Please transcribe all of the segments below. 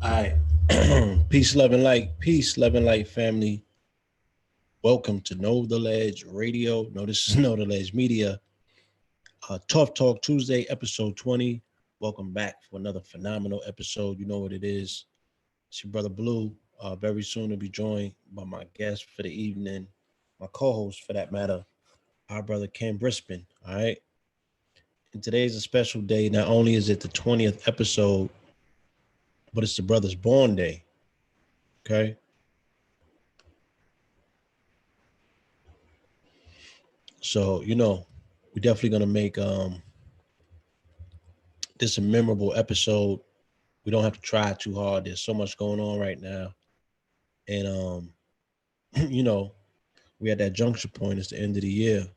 All right. Peace, love and light, family. Welcome to Know the Ledge Radio. No, this is Know the Ledge Media. Tough Talk Tuesday, episode 20. Welcome back for another phenomenal episode. You know what it is. It's your brother Blue. Very soon to be joined by my guest for the evening, my co-host for that matter, our brother Ken Brisbon. All right. And today is a special day. Not only is it the 20th episode, but it's the brother's born day. Okay. So, we're definitely gonna make this a memorable episode. We don't have to try too hard. There's so much going on right now. And you know, we at that juncture point, it's the end of the year.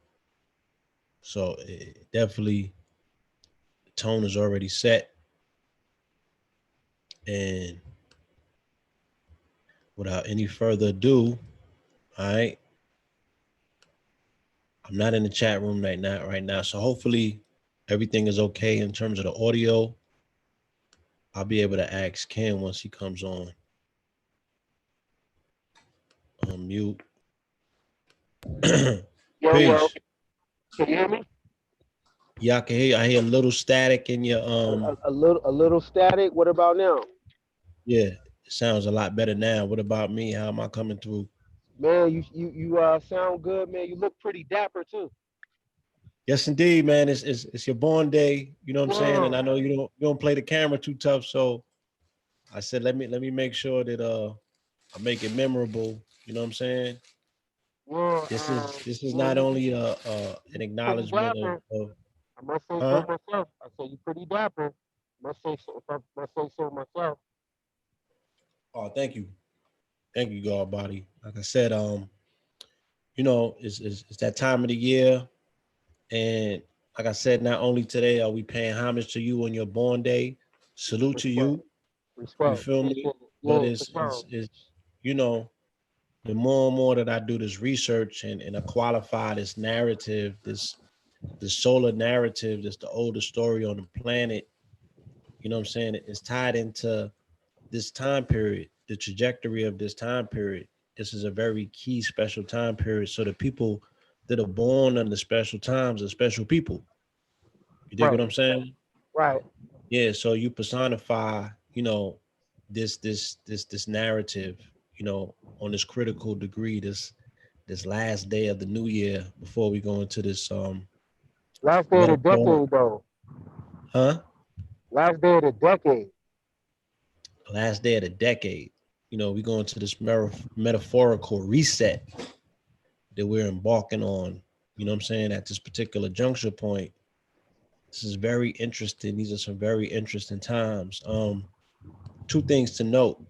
So definitely the tone is already set. And without any further ado, all right, I'm not in the chat room right now. So hopefully everything is okay in terms of the audio. I'll be able to ask Ken once he comes on mute. Yo, Peace. can you hear me? Yeah, I can hear you. I hear a little static in your A little static. What about now? yeah, it sounds a lot better now. What about me? How am I coming through? Man, you sound good, man. You look pretty dapper too. Yes, indeed, man. It's your born day. You know what I'm saying? And Wow, I know you don't play the camera too tough. So I said let me make sure that I make it memorable. You know what I'm saying? wow. This is Man, not you only an pretty acknowledgement dapper. of I must say so huh? myself. I say you pretty dapper. Must say so. If I must say so myself. Oh, thank you, God body. Like I said, it's that time of the year. And like I said, not only today are we paying homage to you on your born day, salute to Respect, you. You respect. feel me? Appreciate it. But Yeah, for sure. you know, the more and more that I do this research and I qualify this narrative, this solar narrative, that's the oldest story on the planet. You know what I'm saying? It's tied into this time period, the trajectory of this time period. This is a very key special time period. So the people that are born under special times are special people. You dig what Right, I'm saying? right. Yeah. So you personify, this narrative, on this critical degree, this last day of the new year before we go into this Last day of the metaphor, decade, though. huh? Last day of the decade. Last day of the decade. We go into this metaphorical reset that we're embarking on. You know what I'm saying? At this particular juncture point, this is very interesting. These are some very interesting times. Two things to note,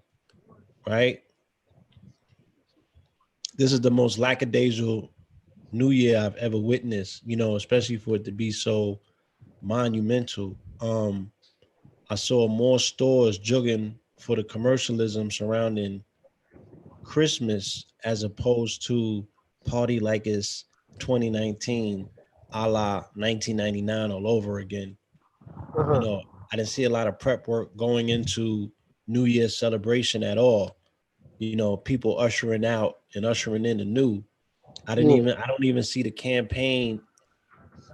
right? This is the most lackadaisical New Year I've ever witnessed. Especially for it to be so monumental. I saw more stores jugging for the commercialism surrounding Christmas as opposed to party like it's 2019, a la 1999 all over again. You Uh-huh. know, I didn't see a lot of prep work going into New Year's celebration at all. People ushering out and ushering in the new. Yeah. I don't even see the campaign,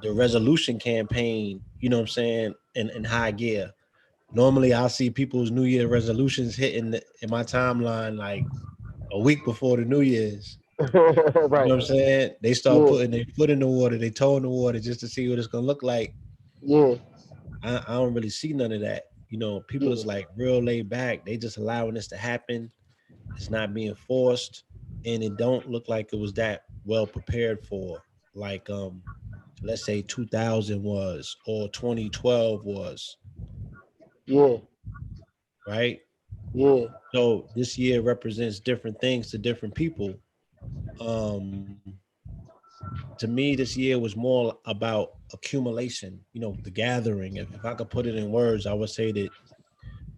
the resolution campaign, you know what I'm saying, in high gear. Normally I'll see people's New Year resolutions hitting in my timeline like a week before the New Year's. You Right. know what I'm saying? They start Yeah. putting their foot in the water, they toe in the water just to see what it's gonna look like. Yeah. I don't really see none of that. People Yeah. is like real laid back. They just allowing this to happen. It's not being forced, and it don't look like it was that well prepared for. Like let's say 2000 was or 2012 was, Yeah. right? Yeah. So this year represents different things to different people. Um, to me, this year was more about accumulation, the gathering. If I could put it in words, I would say that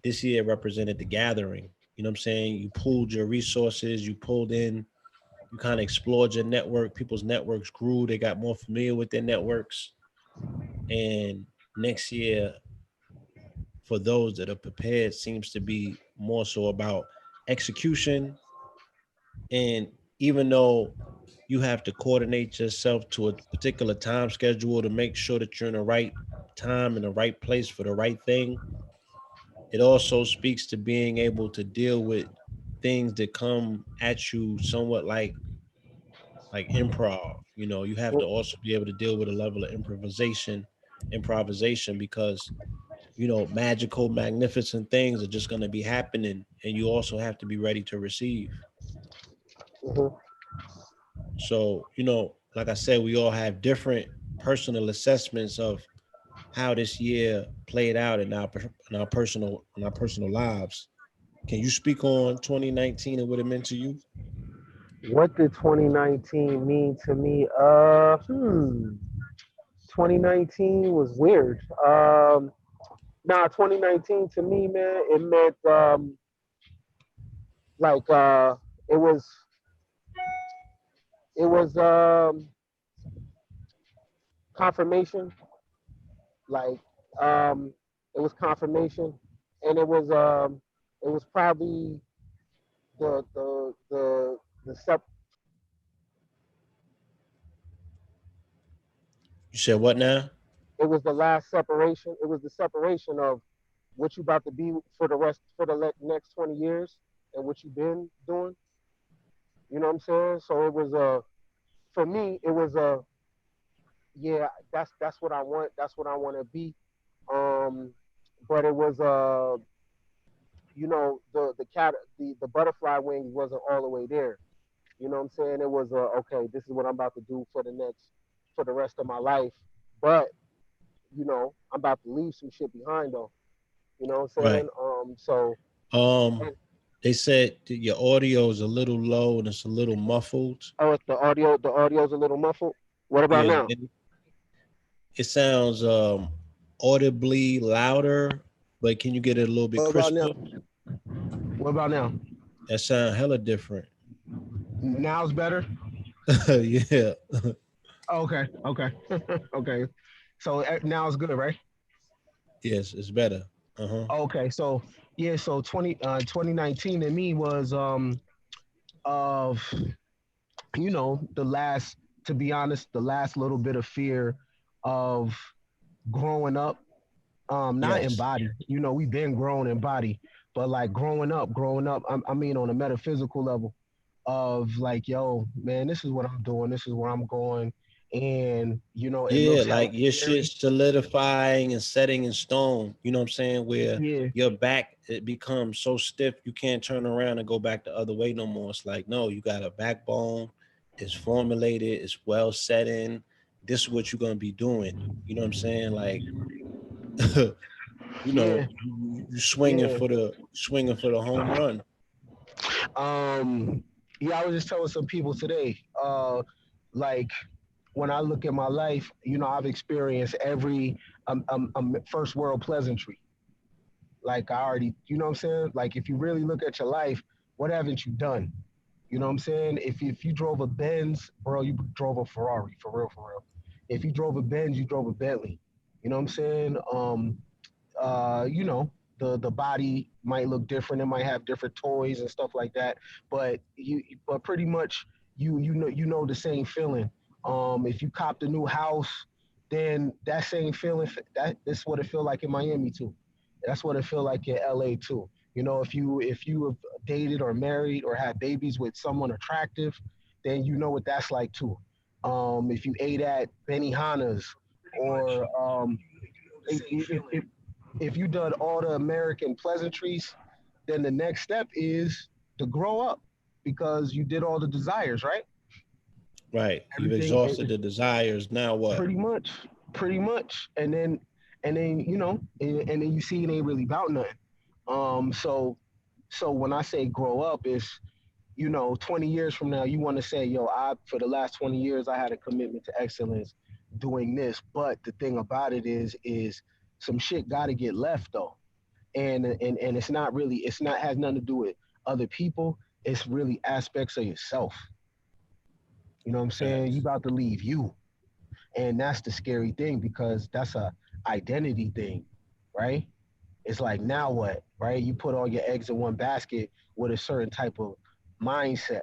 this year represented the gathering. You know what I'm saying? You pulled your resources, you pulled in, you kind of explored your network. People's networks grew, they got more familiar with their networks. And next year, for those that are prepared seems to be more so about execution. And even though you have to coordinate yourself to a particular time schedule to make sure that you're in the right time in the right place for the right thing, it also speaks to being able to deal with things that come at you somewhat like improv. You know, you have to also be able to deal with a level of improvisation, because magical, magnificent things are just going to be happening, and you also have to be ready to receive. Mm-hmm. So, like I said, we all have different personal assessments of how this year played out in our personal lives. Can you speak on 2019 and what it meant to you? What did 2019 mean to me? 2019 was weird. Nah, 2019 to me, man, it meant like it was it was confirmation. Like um, it was confirmation, and it was probably the sep- You said what now? it was the last separation. It was the separation of what you about to be for the rest for the next 20 years and what you've been doing. You know what I'm saying? So it was for me it was yeah, that's what I want. That's what I want to be. Um, but it was the butterfly wings wasn't all the way there. You know what I'm saying? It was okay, this is what I'm about to do for the rest of my life. But I'm about to leave some shit behind though. You know what I'm Right. saying? So Um, and, they said that your audio is a little low and it's a little muffled. oh, the audio's a little muffled. What about Yeah, now? it sounds audibly louder, but can you get it a little bit What about now? crisper? What about now? That sound hella different. Now's better. Yeah. Okay, okay, okay. So now it's good, right? Yes, it's better. Uh-huh. Okay, so yeah, so 2019 to me was of the last, to be honest, the last little bit of fear of growing up, not in Yes. body. We've been grown in body, but like growing up, I mean on a metaphysical level of like, yo, man, this is what I'm doing, this is where I'm going, and it Yeah, looks hella like your shit scary. solidifying and setting in stone. You know what I'm saying? Where Yeah, your back it becomes so stiff you can't turn around and go back the other way no more. It's like, no, you got a backbone, it's formulated, it's well set in. This is what you're gonna be doing. You know what I'm saying? Like yeah, you yeah. swinging for the home run. Um, yeah, I was just telling some people today, like when I look at my life, I've experienced every first world pleasantry. Like I already, you know what I'm saying? Like if you really look at your life, what haven't you done? You know what I'm saying? If you drove a Benz, bro, you drove a Ferrari, for real, for real. If you drove a Benz, you drove a Bentley. You know what I'm saying? The body might look different. It might have different toys and stuff like that. But pretty much you know the same feeling. If you copped a new house, then that same feeling, that's what it feel like in Miami too. That's what it feel like in LA too. If you have dated or married or had babies with someone attractive, then you know what that's like too. If you ate at Benihana's or if if you done all the American pleasantries, then the next step is to grow up because you did all the desires, right? Right. You've Everything, exhausted the desires. Now what? pretty much, pretty much, and then and then you see it ain't really about nothing. So when I say grow up, is 20 years from now, you want to say, yo, I for the last 20 years I had a commitment to excellence doing this. But the thing about it is some shit got to get left though, and it's not has nothing to do with other people. It's really aspects of yourself. You know what I'm saying? You Facts. about to leave you, and that's the scary thing because that's a identity thing, right? It's like, now what, right? You put all your eggs in one basket with a certain type of mindset,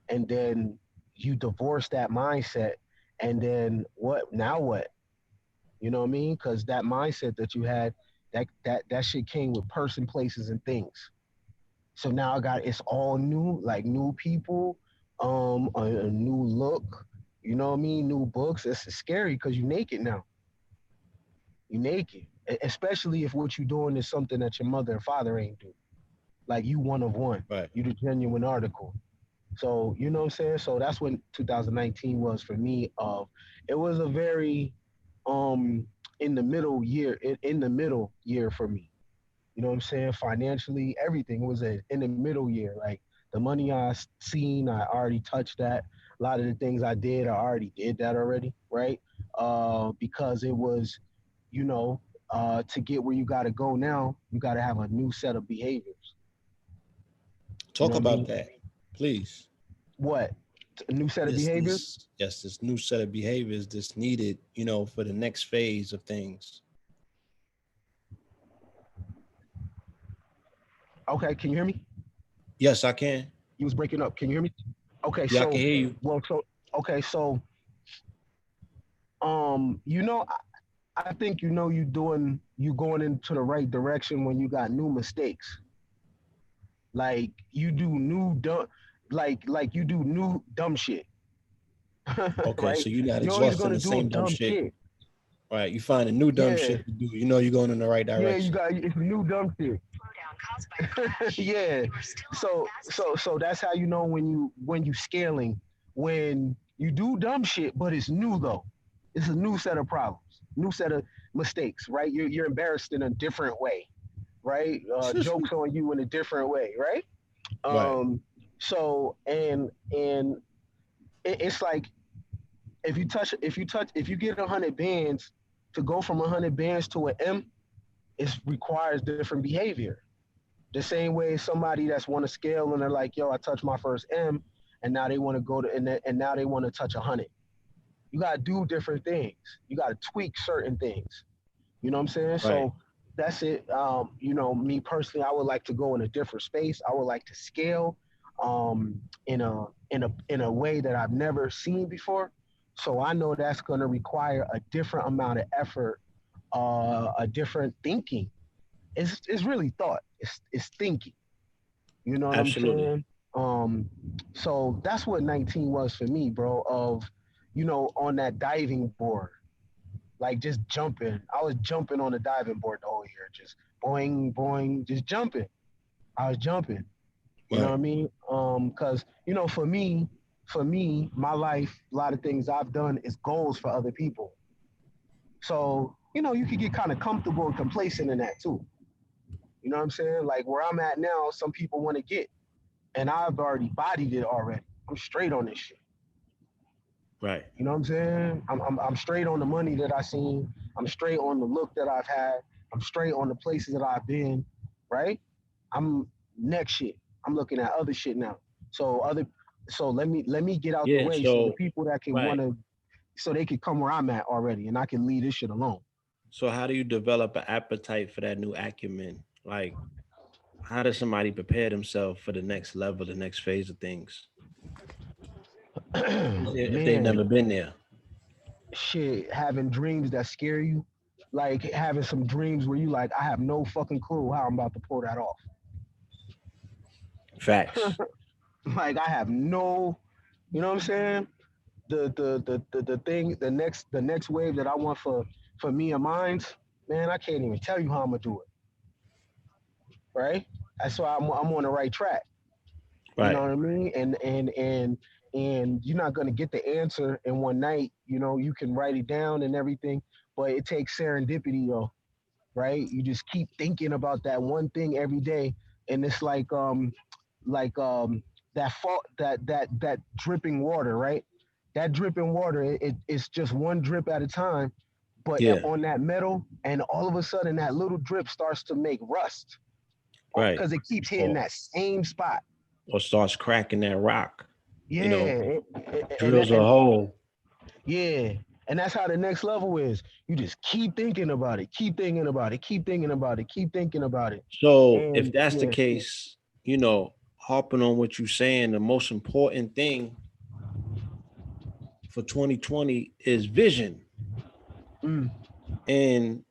and then you divorce that mindset, and then what? Now what? You know what I mean? Because that mindset that you had, that shit came with person, places, and things. So now I got, it's all new, like new people, a new look. You know what I mean? New books. It's scary because you naked now. You naked, especially if what you're doing is something that your mother and father ain't do. Like, you one of one. Right. You the genuine article. So you know what I'm saying. So that's when 2019 was for me. It was a very um in the middle year, in the middle year for me. You know what I'm saying? Financially, everything was in the middle year. Like, the money seen, I already touched that. A lot of the things I did, I already did that already, right? Because it was, you know, to get where you got to go now, you got to have a new set of behaviors. You know Talk what I about mean? that, please. What? A new set of This behaviors? this yes, this new set of behaviors that's needed, for the next phase of things. Okay, can you hear me? Yes, I can. You was breaking up. Can you hear me? Okay, Yeah, I can so, hear you. well, so, okay, so, you know, I think you going into the right direction when you got new mistakes. Like, you do new dumb, like you do new dumb shit, Okay, right? so you're not You're always exhausting gonna the do a same dumb dumb shit. shit. Right. You find a new dumb Yeah, shit to do. You're going in the right yeah, you direction. got, it's new dumb shit. Yeah. So that's how you know when you scaling, when you do dumb shit, but it's new though. It's a new set of problems, new set of mistakes, right? You're embarrassed in a different way, right? Jokes on you in a different way, right? Right. Um, so and it's like, if you get 100 bands, to go from 100 bands to an M, it requires different behavior. The same way somebody that's want to scale and they're like, yo, I touched my first M, and now they want to go to, and now they want to touch 100. You got to do different things. You got to tweak certain things. You know what I'm saying? Right. So that's it. Me personally, I would like to go in a different space. I would like to scale, in a way that I've never seen before. So I know that's going to require a different amount of effort, a different thinking. It's really thought. It's thinking. You know what I'm Absolutely. saying? Um, so that's what 19 was for me, bro. Of, on that diving board, like just jumping. I was jumping on the diving board the whole year, just boing, boing, just jumping. I was jumping. You know what Right. I mean? Because for me, my life, a lot of things I've done is goals for other people. So you could get kind of comfortable and complacent in that too. You know what I'm saying? Like, where I'm at now, some people want to get, and I've already bodied it already. I'm straight on this shit. Right. You know what I'm saying? I'm straight on the money that I seen. I'm straight on the look that I've had. I'm straight on the places that I've been. Right? I'm next shit. I'm looking at other shit now. So other, so let me get out the Yeah. way so the So, people that can right. wanna, so they can come where I'm at already, and I can leave this shit alone. So, how do you develop an appetite for that new acumen? Like, how does somebody prepare themselves for the next level, the next phase of things, if they've Man, never been there? shit, having dreams that scare you, like having some dreams where you like, I have no fucking clue how I'm about to pull that off. Facts. Like, I have no, you know what I'm saying? The thing, the next wave that I want for me and mines, man, I can't even tell you how I'm gonna do it. Right? That's why I'm on the right track. You know Right. what I mean? And you're not gonna get the answer in one night. You can write it down and everything, but it takes serendipity though, right? You just keep thinking about that one thing every day, and it's like that that dripping water, right? That dripping water, it's just one drip at a time, but Yeah. on that metal, and all of a sudden that little drip starts to make rust Right. because it keeps hitting Or that same spot. starts cracking that rock. Yeah, You know, and drills a and hole. yeah, And that's how the next level is. You just keep thinking about it, keep thinking about it, keep thinking about it, keep thinking about it. So if And that's the yeah, case, harping on what you're saying, the most important thing for 2020 is vision. mm, And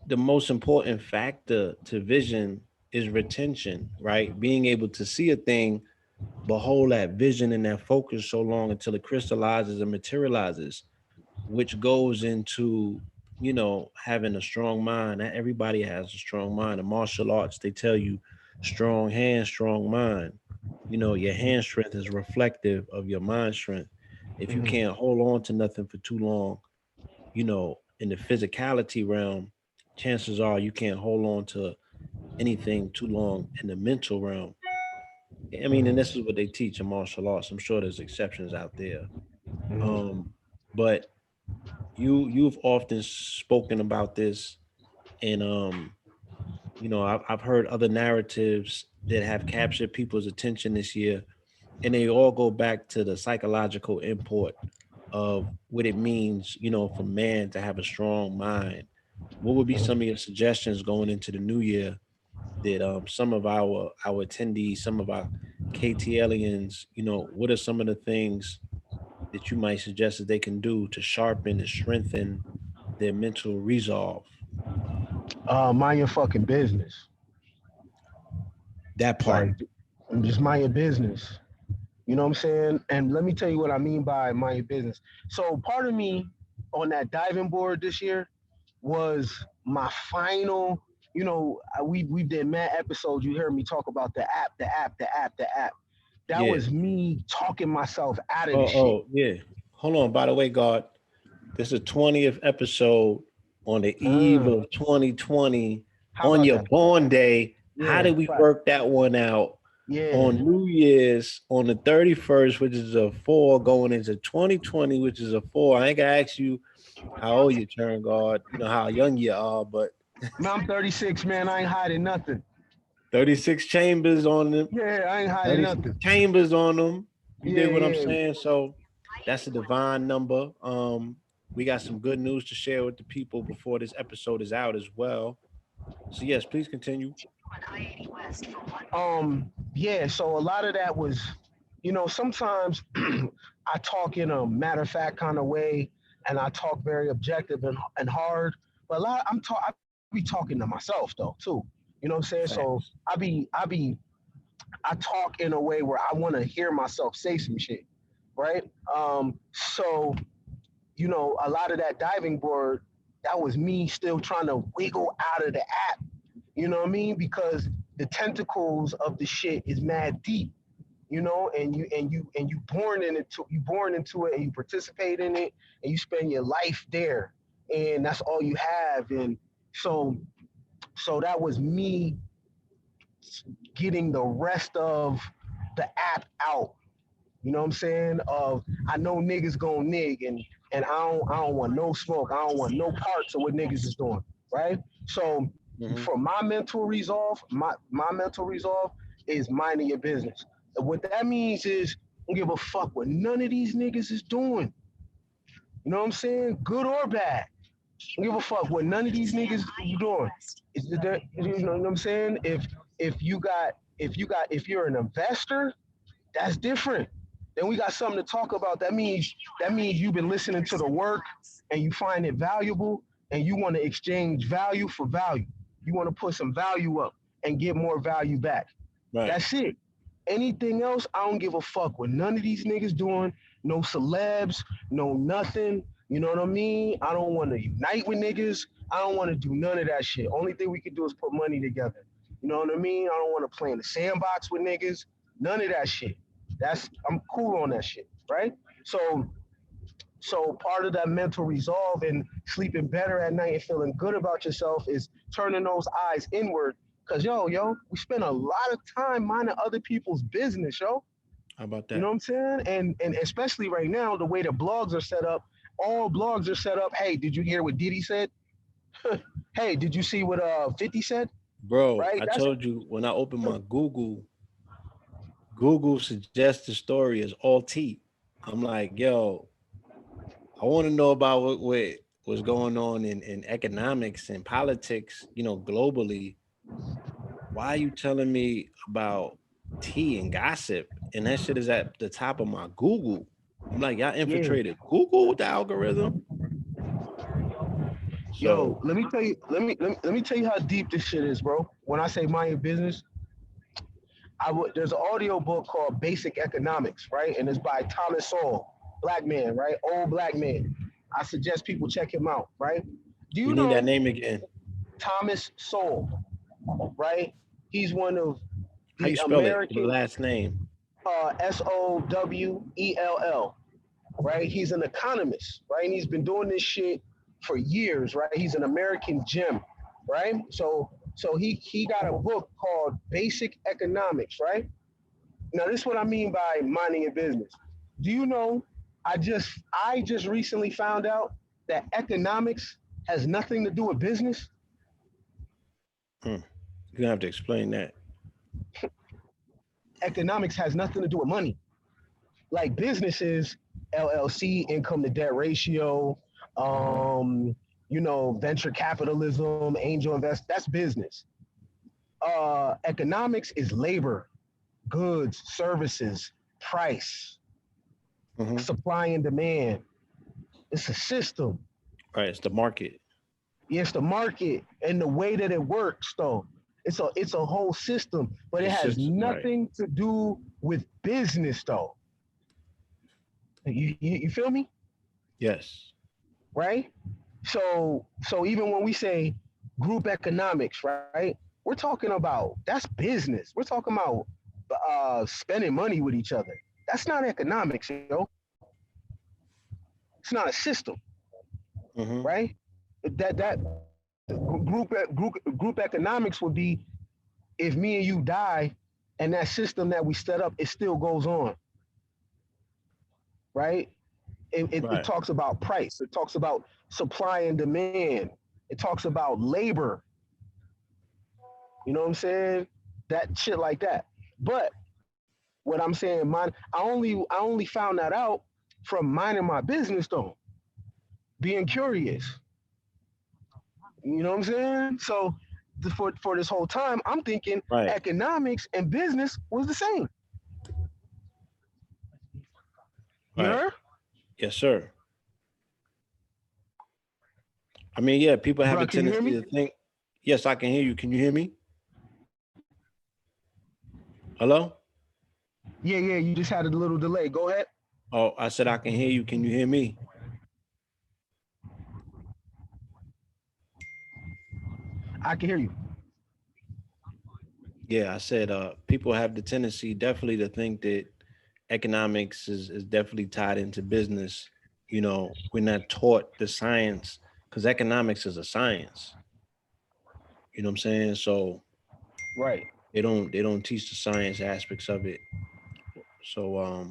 the most important factor to vision is retention, right? Being able to see a thing, but hold that vision and that focus so long until it crystallizes and materializes, which goes into, having a strong mind. Not everybody has a strong mind. In martial arts, they tell you strong hand, strong mind. Your hand strength is reflective of your mind strength. If you mm, can't hold on to nothing for too long, in the physicality realm, chances are you can't hold on to anything too long in the mental realm. I mean, and this is what they teach in martial arts. I'm sure there's exceptions out there. mm, Um, but you've often spoken about this, and I've heard other narratives that have captured people's attention this year, and they all go back to the psychological import of what it means, for man to have a strong mind. What would be some of your suggestions going into the new year that some of our attendees, some of our KTLians, what are some of the things that you might suggest that they can do to sharpen and strengthen their mental resolve? mind your fucking business. That part. Like, just mind your business. You know what I'm saying? And let me tell you what I mean by mind your business. So part of me on that diving board this year was my final. We did mad episodes. You heard me talk about the app, the app, the app, the app. That Yeah. was me talking myself out of the Oh, shit. yeah. Hold on. By the way, God, this is the 20th episode on the eve Uh, of 2020 how on about your that? born day. How Yeah, did we fact. work that one out Yeah. on New Year's on the 31st, which is a four, going into 2020, which is a four? I ain't gonna ask you how old you turn, God. You know how young you are, but Man, I'm 36, man. I ain't hiding nothing. 36 chambers on them, Yeah, I ain't hiding 36 nothing. chambers on them. You Yeah, dig what I'm yeah. saying? So that's a divine number. We got some good news to share with the people before this episode is out as well. So yes, please continue. Yeah, so a lot of that was, sometimes I talk in a matter of fact kind of way and I talk very objective and hard. But I be talking to myself though too. You know what I'm saying? So Facts. I talk in a way where I want to hear myself say some shit, right? So a lot of that diving board, that was me still trying to wiggle out of the app. You know what I mean? Because the tentacles of the shit is mad deep, and you born into it and you participate in it and you spend your life there, and that's all you have. And so so that was me getting the rest of the app out. You know what I'm saying? I know niggas gonna nig, and I don't want no smoke. I don't want no parts of what niggas is doing. Right? So Hmm. for my mental resolve is minding your business. What that means is I don't give a fuck what none of these niggas is doing. You know what I'm saying? Good or bad. I don't give a fuck what none of these niggas you doing. You know what I'm saying? If you're an investor, that's different. Then we got something to talk about. That means you've been listening to the work and you find it valuable and you want to exchange value for value. You want to put some value up and get more value back. Right. That's it. Anything else, I don't give a fuck what none of these niggas doing. No celebs, no nothing. You know what I mean? I don't want to unite with niggas. I don't want to do none of that shit. Only thing we can do is put money together. You know what I mean? I don't want to play in the sandbox with niggas. None of that shit. I'm cool on that shit, right? So part of that mental resolve and sleeping better at night and feeling good about yourself is turning those eyes inward. Cause yo, we spend a lot of time minding other people's business, yo. How about You know that? what I'm saying? And especially right now, the way the blogs are set up, all blogs are set up. Hey, did you hear what Diddy said? Hey, did you see what 50 said? Bro, Right? I That's told you when I opened my Google suggested story is all T. I'm like, yo, I want to know about what's going on in economics and politics, globally. Why are you telling me about tea and gossip? And that shit is at the top of my Google. I'm like, y'all Yeah. infiltrated Google with the algorithm. Yo, So let me tell you, let me tell you how deep this shit is, bro. When I say mind your business, there's an audio book called Basic Economics, right? And it's by Thomas Sowell, black man, right? Old black man. I suggest people check him out, right? Do we you need that know name again. Thomas Sowell, right? He's one of How you the spell it? The American last name. Sowell, right? He's an economist, right? And he's been doing this shit for years, right? He's an American gem, right? So he got a book called Basic Economics, right? Now this is what I mean by minding your business. Do you know I just recently found out that economics has nothing to do with business? Hmm. You're gonna have to explain that. Economics has nothing to do with money. Like businesses, LLC, income to debt ratio, venture capitalism, angel invest, that's business. Economics is labor, goods, services, price, Hmm. supply and demand. It's a system. Right, it's the market. Yes, the market and the way that it works, though. It's a whole system, but The it has system, right? nothing to do with business, though. You feel me? Yes. Right? So even when we say group economics, right? We're talking about that's business. We're talking about spending money with each other. That's not economics, yo. It's not a system, right? Hmm. That group economics would be if me and you die and that system that we set up it still goes on, right? It Right. talks about price. It talks about supply and demand. It talks about labor. You know what I'm saying? That shit like that. But what I'm saying, I only found that out from minding my business though, being curious. You know what I'm saying? So for this whole time, I'm thinking Right. economics and business was the same. You Right. heard, Yes, sir. I mean, yeah, people have bro? a Can you hear tendency me? to think, yes, I can hear you. Can you hear me? Hello? Yeah, yeah. You just had a little delay. Go ahead. Oh, I said I can hear you. Can you hear me? I can hear you. Yeah, I said people have the tendency definitely to think that economics is definitely tied into business. We're not taught the science because economics is a science. You know what I'm saying? So Right. they don't teach the science aspects of it. So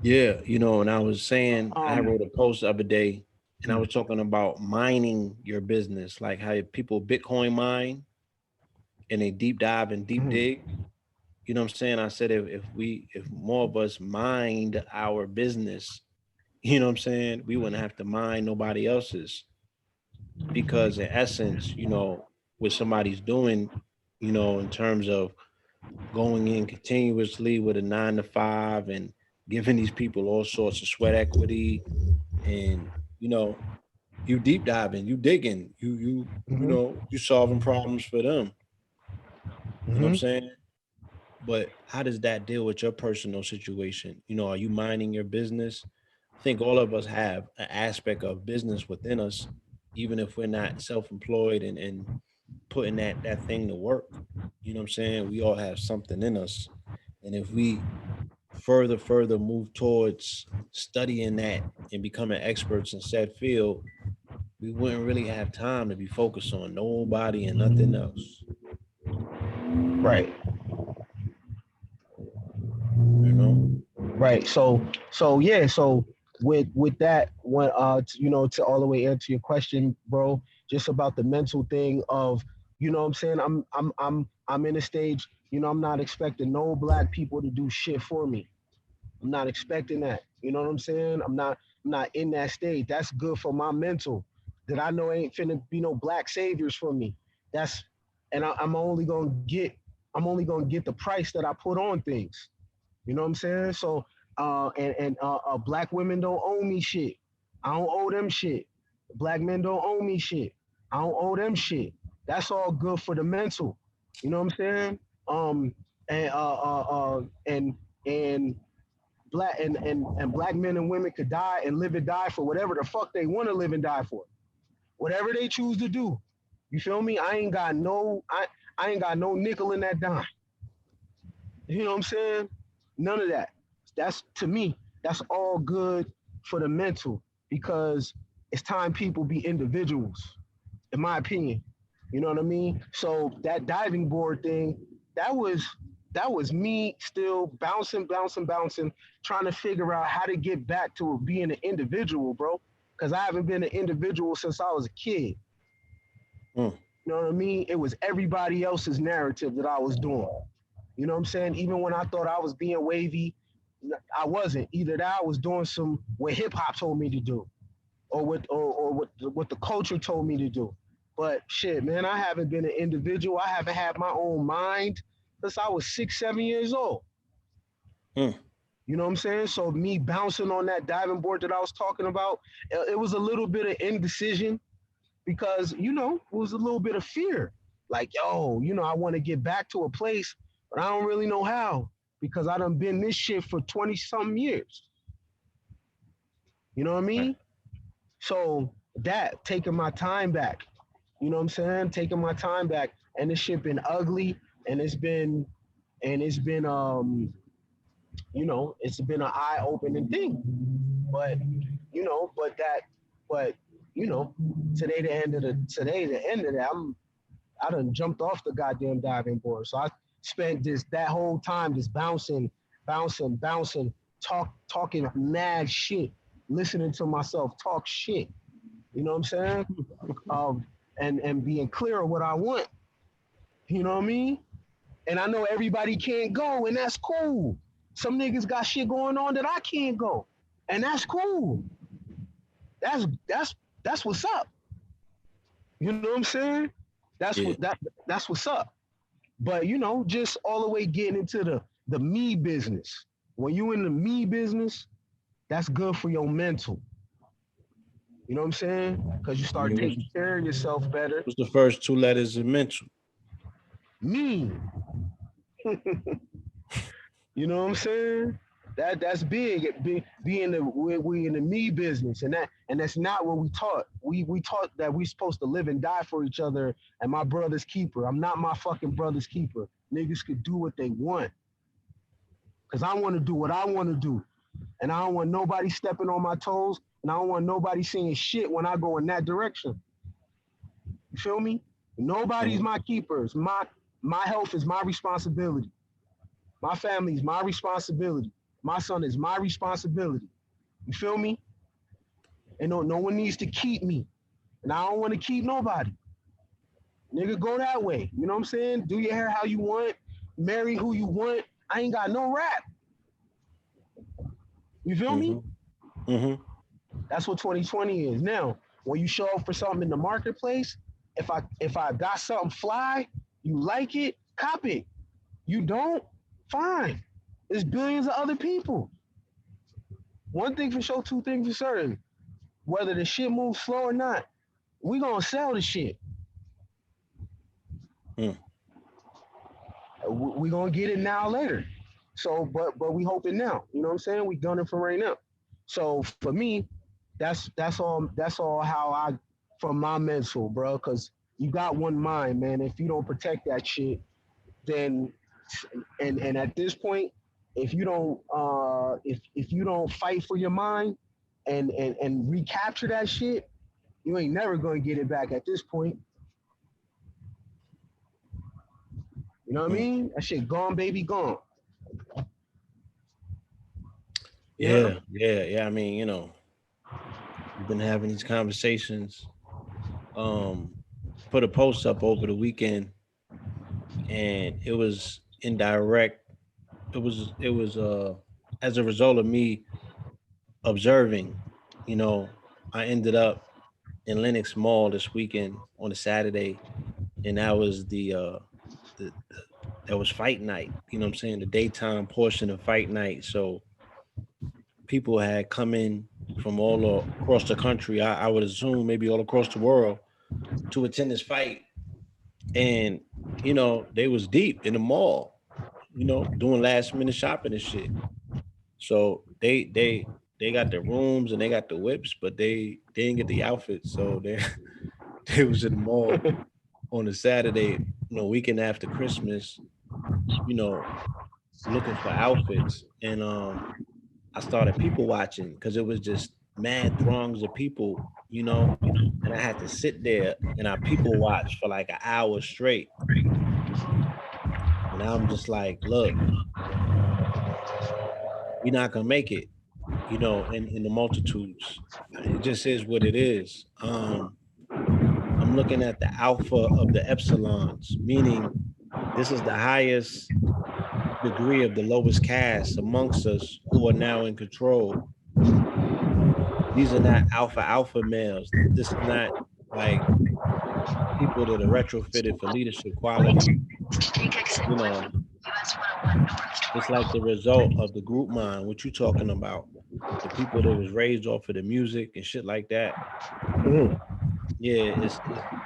yeah, and I was saying I Um. wrote a post the other day and I was talking about mining your business, like how people Bitcoin mine and they deep dive and deep Mhm. dig. You know what I'm saying? I said if more of us mind our business, what I'm saying, we wouldn't have to mind nobody else's because in essence, what somebody's doing, in terms of going in continuously with a 9 to 5 and giving these people all sorts of sweat equity and you know you deep diving, you digging, Mhm. you solving problems for them. You know what I'm Mhm. saying? But how does that deal with your personal situation? Are you minding your business? I think all of us have an aspect of business within us, even if we're not self-employed and putting that thing to work. You know what I'm saying? We all have something in us. And if we further move towards studying that and becoming experts in said field, we wouldn't really have time to be focused on nobody and nothing else. Right. You know? Right. So yeah. So with that, when to all the way answer your question, bro, just about the mental thing of, what I'm saying, I'm in a stage, I'm not expecting no black people to do shit for me. I'm not expecting that. You know what I'm saying? I'm not in that state. That's good for my mental. That I know ain't finna be no black saviors for me. That's and I'm only gonna get the price that I put on things. You know what I'm saying? So black women don't owe me shit. I don't owe them shit. Black men don't owe me shit. I don't owe them shit. That's all good for the mental. You know what I'm saying? Um and and and black men and women could die and live and die for whatever the fuck they want to live and die for. Whatever they choose to do. You feel me? I ain't got no nickel in that dime. You know what I'm saying? None of that. That's to me, that's all good for the mental because it's time people be individuals, in my opinion. You know what I mean? So that diving board thing, that was that was me still bouncing, trying to figure out how to get back to being an individual, bro. Because I haven't been an individual since I was a kid. Mm. You know what I mean? It was everybody else's narrative that I was doing. You know what I'm saying? Even when I thought I was being wavy, I wasn't. Either that I was doing some what hip hop told me to do, or what the culture told me to do. But shit, man, I haven't been an individual. I haven't had my own mind since I was 6, 7 years old. Mm. You know what I'm saying? So me bouncing on that diving board that I was talking about, it was a little bit of indecision because it was a little bit of fear. Like, yo, I want to get back to a place, but I don't really know how because I done been this shit for 20 something years. You know what I Right. mean? So that taking my time back, you know what I'm saying? Taking my time back, and this shit been ugly, and it's been it's been an eye opening thing. But but but you know, today the end of that, I done jumped off the goddamn diving board. So I spent that whole time just bouncing, talking mad shit, listening to myself talk shit. You know what I'm saying? And being clear of what I want. You know what I mean? And I know everybody can't go, and that's cool. Some niggas got shit going on that I can't go, and that's cool. That's that's that's what's up. You know what I'm saying? That's Yeah. what that that's what's up. But just all the way getting into the me business. When you in the me business, that's good for your mental. You know what I'm saying? Because you start Yeah. taking care of yourself better. What's the first two letters of mental? Me, you know what I'm saying? That's big. Being we in the me business, and that's not what we taught. We taught that we supposed to live and die for each other. And my brother's keeper. I'm not my fucking brother's keeper. Niggas could do what they want, cause I want to do what I want to do, and I don't want nobody stepping on my toes, and I don't want nobody saying shit when I go in that direction. You feel me? Nobody's Mm-hmm. my keepers. My health is my responsibility. My family is my responsibility. My son is my responsibility. You feel me? And no one needs to keep me. And I don't want to keep nobody. Nigga, go that way. You know what I'm saying? Do your hair how you want. Marry who you want. I ain't got no rap. You feel me? Mm-hmm. Mm-hmm. That's what 2020 is. Now, when you show up for something in the marketplace, if I got something fly, you like it, cop it. You don't, fine. There's billions of other people. One thing for sure, two things for certain. Whether the shit moves slow or not, we gonna sell the shit. Mm. We gonna get it now or later. So, but we hoping now. You know what I'm saying? We gunning for right now. So for me, that's all how I from my mental, bro. Cause you got one mind, man. If you don't protect that shit, then and at this point, if you don't fight for your mind and recapture that shit, you ain't never gonna get it back at this point. You know what I Mm. mean? That shit gone, baby, gone. You heard? Yeah. Yeah. Yeah. I mean, we've been having these conversations. Put a post up over the weekend, and it was indirect. It was as a result of me observing, you know, I ended up in Lenox Mall this weekend on a Saturday, and that was the that was fight night. You know what I'm saying? The daytime portion of fight night. So people had come in from across the country. I would assume maybe all across the world to attend this fight, and they was deep in the mall. Doing last minute shopping and shit. So they got the rooms and they got the whips, but they didn't get the outfits. So they they was in the mall on a Saturday, weekend after Christmas, you know, looking for outfits. And I started people watching because it was just mad throngs of people, and I had to sit there and I people watch for like an hour straight. And I'm just like, look, we're not gonna make it, in the multitudes. It just is what it is. I'm looking at the alpha of the epsilons, meaning this is the highest degree of the lowest caste amongst us who are now in control. These are not alpha males. This is not like people that are retrofitted for leadership qualities. You know, it's like the result of the group mind. What you talking about? The people that was raised off of the music and shit like that. Mhm. Yeah,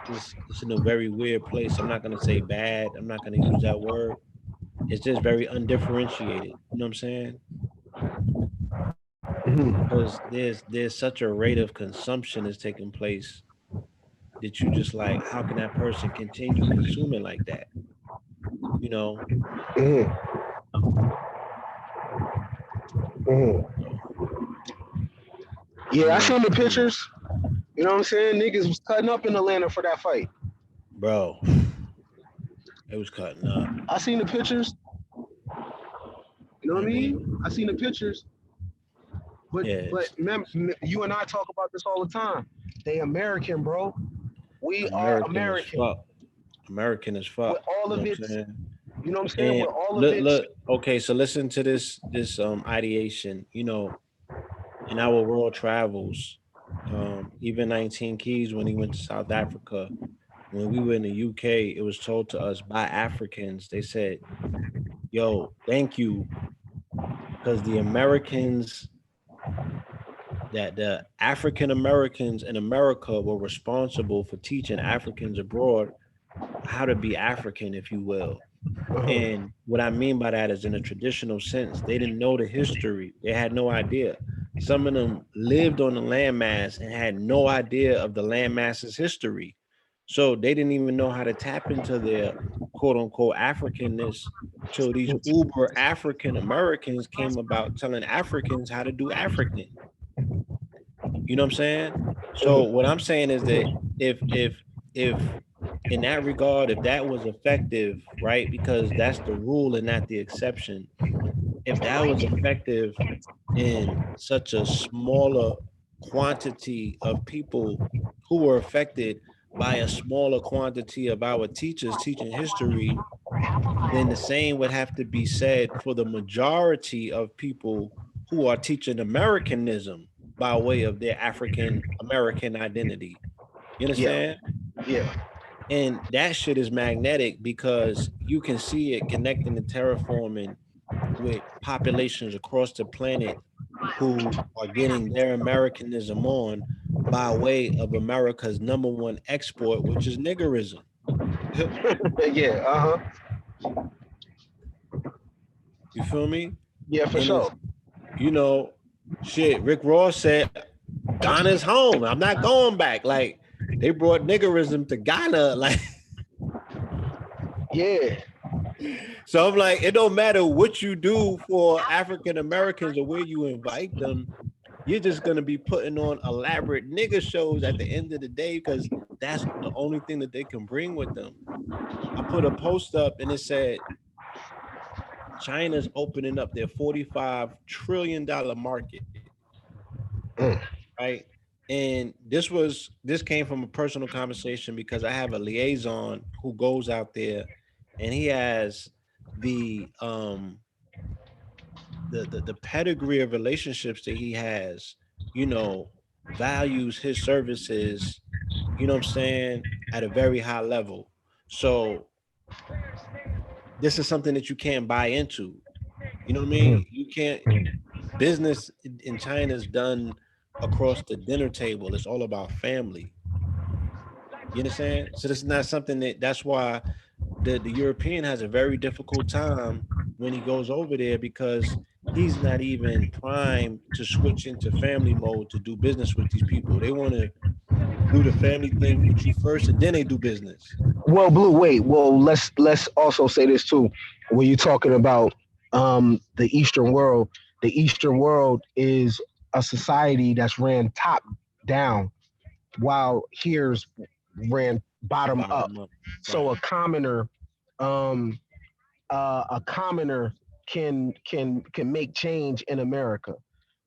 it's in a very weird place. I'm not gonna say bad. I'm not gonna use that word. It's just very undifferentiated. You know what I'm saying? Mhm. Because there's such a rate of consumption that's taking place that you just like, how can that person continue consuming like that? You know, Mhm. Mhm. so, Yeah, I seen the yeah, pictures. You know what I'm saying? Niggas was cutting up in Atlanta for that fight. bro, it was cutting up. I seen the pictures. You know what I Hmm. mean? I seen the pictures. But Yeah, but you and I talk about this all the time. They American, bro. We are American as American. fuck. American as fuck. With all You know of what I'm its, saying? you know what I'm saying? And With all of its, look, okay, so listen to this ideation. In our world travels, even 19 Keys when he went to South Africa, when we were in the UK, it was told to us by Africans. They said, "Yo, thank you," because the Americans, that the African Americans in America were responsible for teaching Africans abroad how to be African, if you will. uh-huh. And what I mean by that is in a traditional sense, they didn't know the history. They had no idea. Some of them lived on the landmass and had no idea of the landmass's history. So they didn't even know how to tap into their quote unquote Africanness till these uber African Americans came about telling Africans how to do African. You know what I'm saying? So Mhm. what I'm saying is that if in that regard, if that was effective, right? Because that's the rule and not the exception. If that was effective in such a smaller quantity of people who were affected by a smaller quantity of our teachers teaching history, then the same would have to be said for the majority of people who are teaching Americanism by way of their African American identity. You Yeah, understand? yeah, And that shit is magnetic because you can see it connecting and terraforming with populations across the planet who are getting their Americanism on by way of America's number one export, which is niggerism. yeah, uh huh, You feel me? yeah, for And sure. it's, you know, shit, Rick Ross said, Ghana's home. I'm not going back. Like, they brought niggerism to Ghana. Like, Yeah, so I'm like, it don't matter what you do for African Americans or where you invite them. You're just gonna be putting on elaborate nigger shows at the end of the day because that's the only thing that they can bring with them. I put a post up and it said China's opening up their $45 trillion market, mm. right? And this came from a personal conversation because I have a liaison who goes out there and he has the the pedigree of relationships that he has, you know, values his services, you know what I'm saying, at a very high level. So this is something that you can't buy into. You know what I mean? You can't business in China is done across the dinner table. It's all about family. You understand? So this is not something that's why the European has a very difficult time when he goes over there because he's not even primed to switch into family mode to do business with these people. They want to do the family thing with you first and then they do business. Well, Blue, wait. Well, let's also say this too. When you're talking about the Eastern world, the Eastern world is a society that's ran top down, while here's ran bottom up. Bottom up. So Right. um, a commoner can make change in America,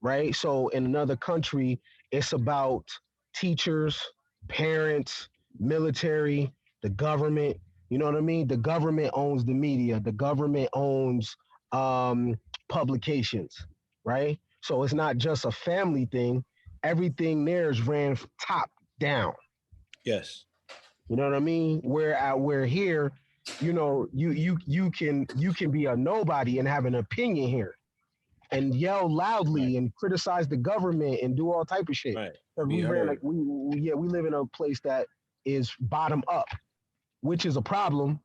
right? So in another country, it's about teachers, parents, military, the government. You know what I mean? The government owns the media. The government owns um, publications, right? So it's not just a family thing. Everything there is ran top down. Yes. You know what I mean? Where here, you can be a nobody and have an opinion here and yell Right. loudly and criticize the government and do all type of shit. Right. Because Be we ran like heard. we live in a place that is bottom up, which is a problem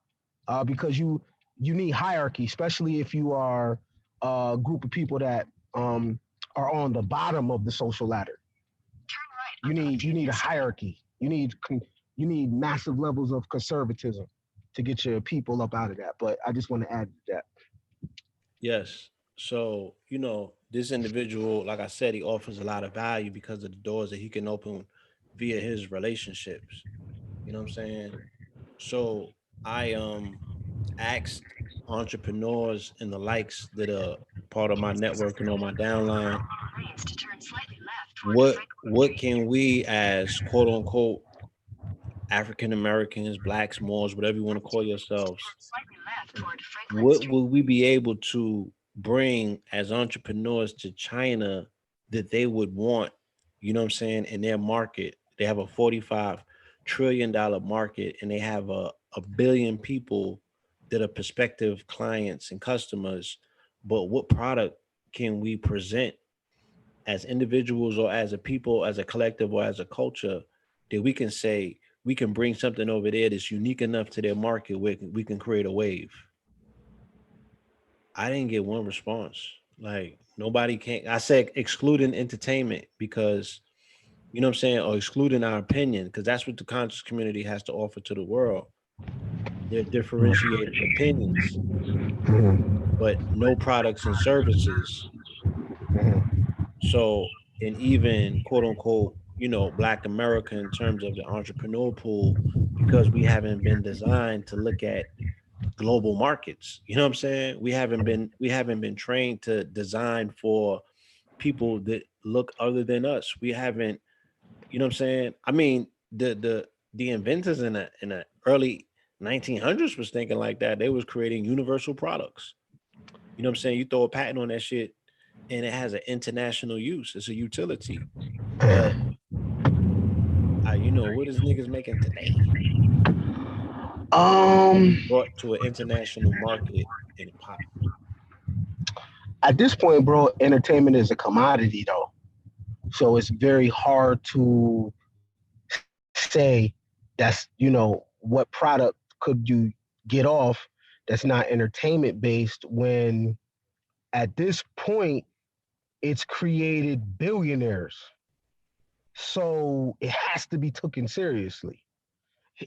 because you need hierarchy, especially if you are a group of people that are on the bottom of the social ladder. You need a hierarchy. You need massive levels of conservatism to get your people up out of that. But I just want to add that. Yes. So, you know, this individual, like I said, he offers a lot of value because of the doors that he can open via his relationships. You know what I'm saying? So I asked entrepreneurs and the likes that are part of my network and on my downline, what can we as quote unquote African Americans, blacks, Moors, whatever you want to call yourselves, what will we be able to bring as entrepreneurs to China that they would want, you know what I'm saying, in their market? They have a $45 trillion market and they have a billion people that are prospective clients and customers. But what product can we present as individuals or as a people, as a collective or as a culture that we can say we can bring something over there that's unique enough to their market where we can create a wave? I didn't get one response. Like nobody can. I said excluding entertainment because you know what I'm saying, or excluding our opinion because that's what the conscious community has to offer to the world. Their differentiated opinions, Mhm, but no products and services. mhm, So, and even quote unquote, you know, Black America in terms of the entrepreneur pool, because we haven't been designed to look at global markets. You know what I'm saying? We haven't been trained to design for people that look other than us. We haven't, you know what I'm saying? I mean, the inventors in the early 1900s was thinking like that. They was creating universal products. You know what I'm saying? You throw a patent on that shit and it has an international use. It's a utility. But mhm. you know, what is niggas making today? Um, Brought to an international market and pop. at this point, bro, entertainment is a commodity, though. So it's very hard to say what product could you get off that's not entertainment based when at this point it's created billionaires. So it has to be taken seriously.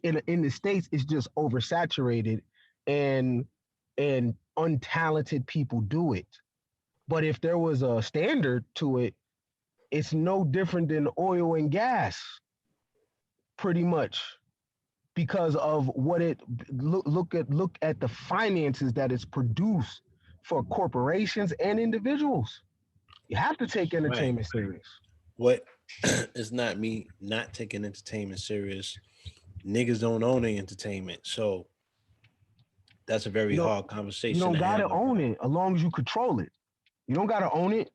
In the States, it's just oversaturated and and untalented people do it. But if there was a standard to it, it's no different than oil and gas, pretty much, because of what it look at the finances that it's produced for corporations and individuals. You have to take Right. entertainment serious. What it's not me not taking entertainment serious. Niggas don't own the entertainment. So that's a very You don't hard you conversation don't to gotta have. own it as long as you control it. You don't gotta own it.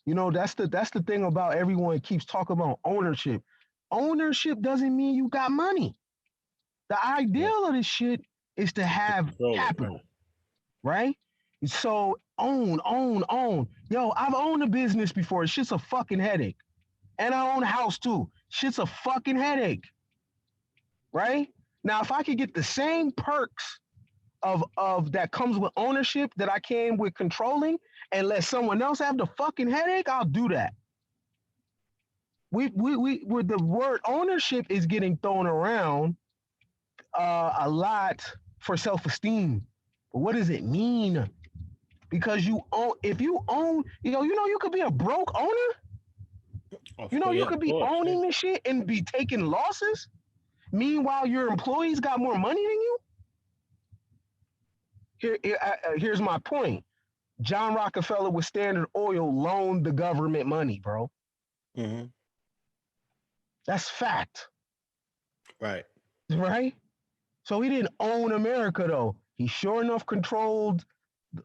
You know, that's the thing about everyone keeps talking about ownership. Ownership doesn't mean you got money. The Yeah. ideal of this shit is to To have control it, right? capital, right? So own. Yo, I've owned a business before. Shit's a fucking headache. And I own a house too. Shit's a fucking headache, right? Now, if I could get the same perks of that comes with ownership that I can with controlling and let someone else have the fucking headache, I'll do that. We with the word ownership is getting thrown around a lot for self-esteem. But what does it mean? Because you own, if you own, you could be a broke owner. You Yeah, could of be course. Yeah. owning this shit and be taking losses. Meanwhile, your employees got more money than you. Here's my point. John Rockefeller with Standard Oil loaned the government money, bro. Hmm. That's fact, Right. right? So he didn't own America though. He sure enough controlled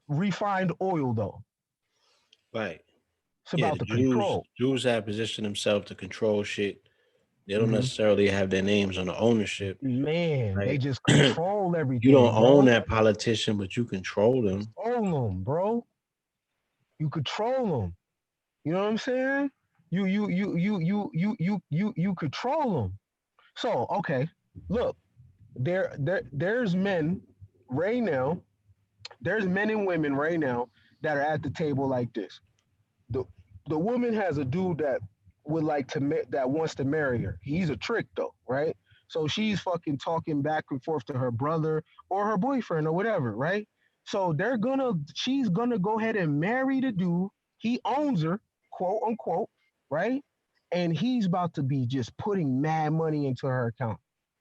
refined oil though. Right. It's Yeah, about the the Jews control. Jews have positioned themselves to control shit. They don't Mm-hmm. necessarily have their names on the ownership. Man, they Right. just You control don't everything, own bro. that politician, but you control them. Own them, bro. You control them. You know what I'm saying? You control them. So okay, look, there's men right now. There's men and women right now that are at the table like this. The the woman has a dude that would like to that wants to marry her. He's a trick though, right? So she's fucking talking back and forth to her brother or her boyfriend or whatever, right? So she's gonna go ahead and marry the dude. He owns her, quote unquote, right? And he's about to be just putting mad money into her account,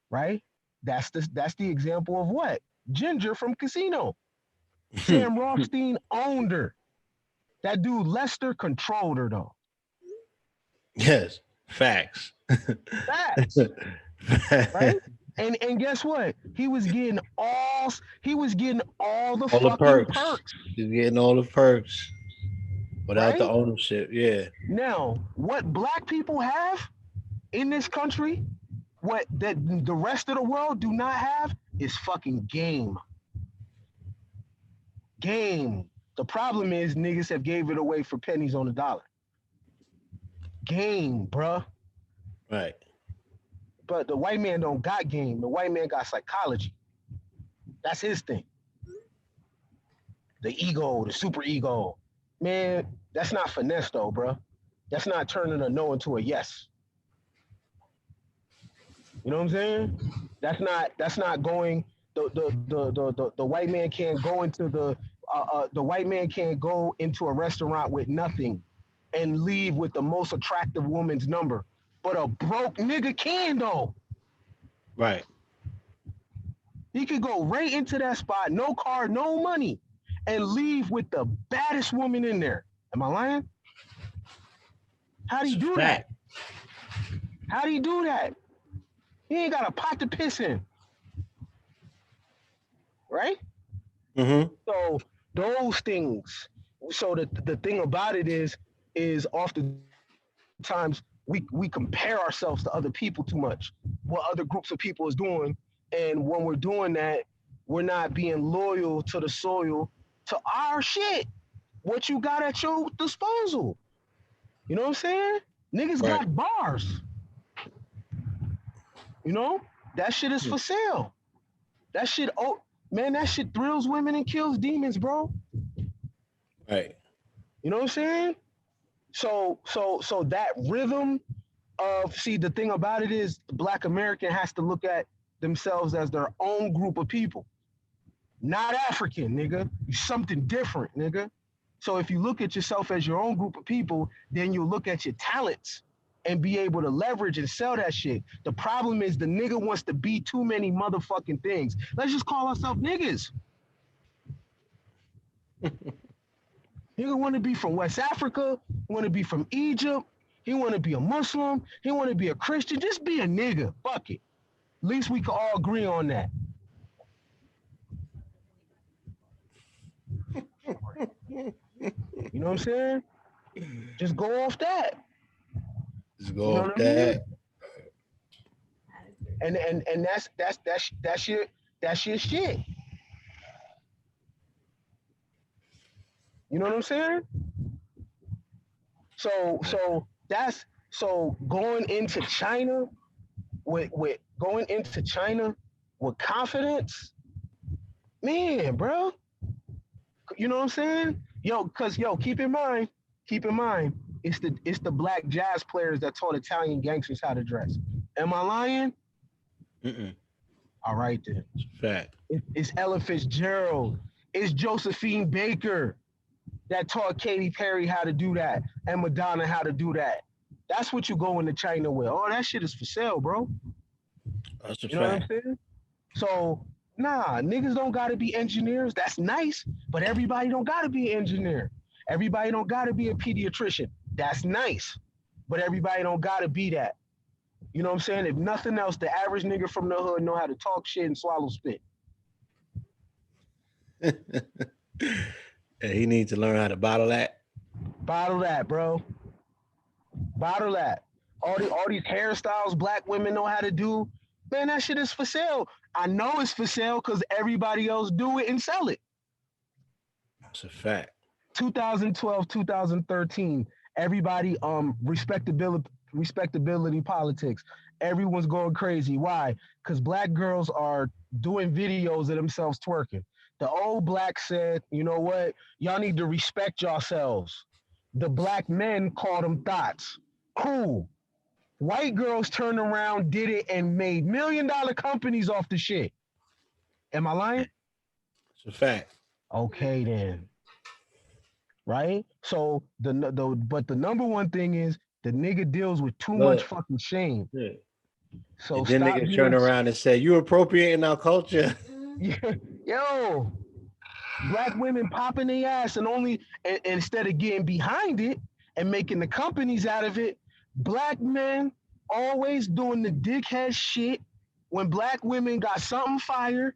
right? That's the example of what? Ginger from Casino. Sam Rothstein owned her. That dude Lester controlled her though. Yes. Facts. Facts, right? And guess what? He was getting all the All the fucking perks. perks, You're getting all the perks without the right? ownership. Yeah. Now, what black people have in this country, what that the rest of the world do not have, is fucking game. Game. The problem is niggas have gave it away for pennies on the dollar. Game, bruh. Right. But the white man don't got game. The white man got psychology. That's his thing. The ego, the super ego. Man, that's not finesse though, bro. That's not turning a no into a yes. You know what I'm saying? That's not going. The white man can't go into the white man can't go into a restaurant with nothing and leave with the most attractive woman's number. But a broke nigga can though. Right. He could go right into that spot, no car, no money, and leave with the baddest woman in there. Am I lying? How do It's you a do that? fact. How do you do that? He ain't got a pot to piss in, right? Mm-hmm. So those things. So the thing about it is oftentimes we compare ourselves to other people too much. What other groups of people is doing, and when we're doing that, we're not being loyal to the soil, to our shit. What you got at your disposal. You know what I'm saying? Niggas Right. got bars. You know that shit is for sale. That shit, oh man, that shit thrills women and kills demons, bro. Right. You know what I'm saying? So that rhythm of see the thing about it is the black American has to look at themselves as their own group of people. Not African, nigga. You something different, nigga. So if you look at yourself as your own group of people, then you look at your talents and be able to leverage and sell that shit. The problem is the nigga wants to be too many motherfucking things. Let's just call ourselves niggas. Nigga want to be from West Africa, want to be from Egypt, he want to be a Muslim, he want to be a Christian. Just be a nigga. Fuck it. At least we can all agree on that. You You know what I'm saying? Just go off that. Just You go know off what I mean? that. And that's your shit. You know what I'm saying? So going into China with going into China with confidence, man, bro. You know what I'm saying? Yo, cause yo, keep in mind, it's the black jazz players that taught Italian gangsters how to dress. Am I lying? Mm-mm. All right then. It's a fact. It's Ella Fitzgerald. It's Josephine Baker that taught Katy Perry how to do that and Madonna how to do that. That's what you go into China with. Oh, that shit is for sale, bro. That's a You know what I'm fact. saying? So, nah, niggas don't gotta be engineers. That's nice, but everybody don't gotta be an engineer. Everybody don't gotta be a pediatrician. That's nice, but everybody don't gotta be that. You know what I'm saying? If nothing else, the average nigga from the hood know how to talk shit and swallow spit. And he needs to learn how to bottle that. Bottle that, bro. Bottle that. All these hairstyles black women know how to do. Man, that shit is for sale. I know it's for sale because everybody else do it and sell it. It's a fact. 2012, 2013, everybody respectability politics. Everyone's going crazy. Why? Because black girls are doing videos of themselves twerking. The old black said, you know what? Y'all need to respect yourselves. The black men called them thoughts. Cool. White girls turned around, did it, and made $1 million companies off the shit. Am I lying? It's a fact. Okay then. Right? So the number one thing is the nigga deals with too much Look. fucking shame. Yeah. So And then stop niggas turn being around and say, "You appropriating our culture." yeah, yo, black women popping their ass and instead of getting behind it and making the companies out of it, black men always doing the dickhead shit. When black women got something fire,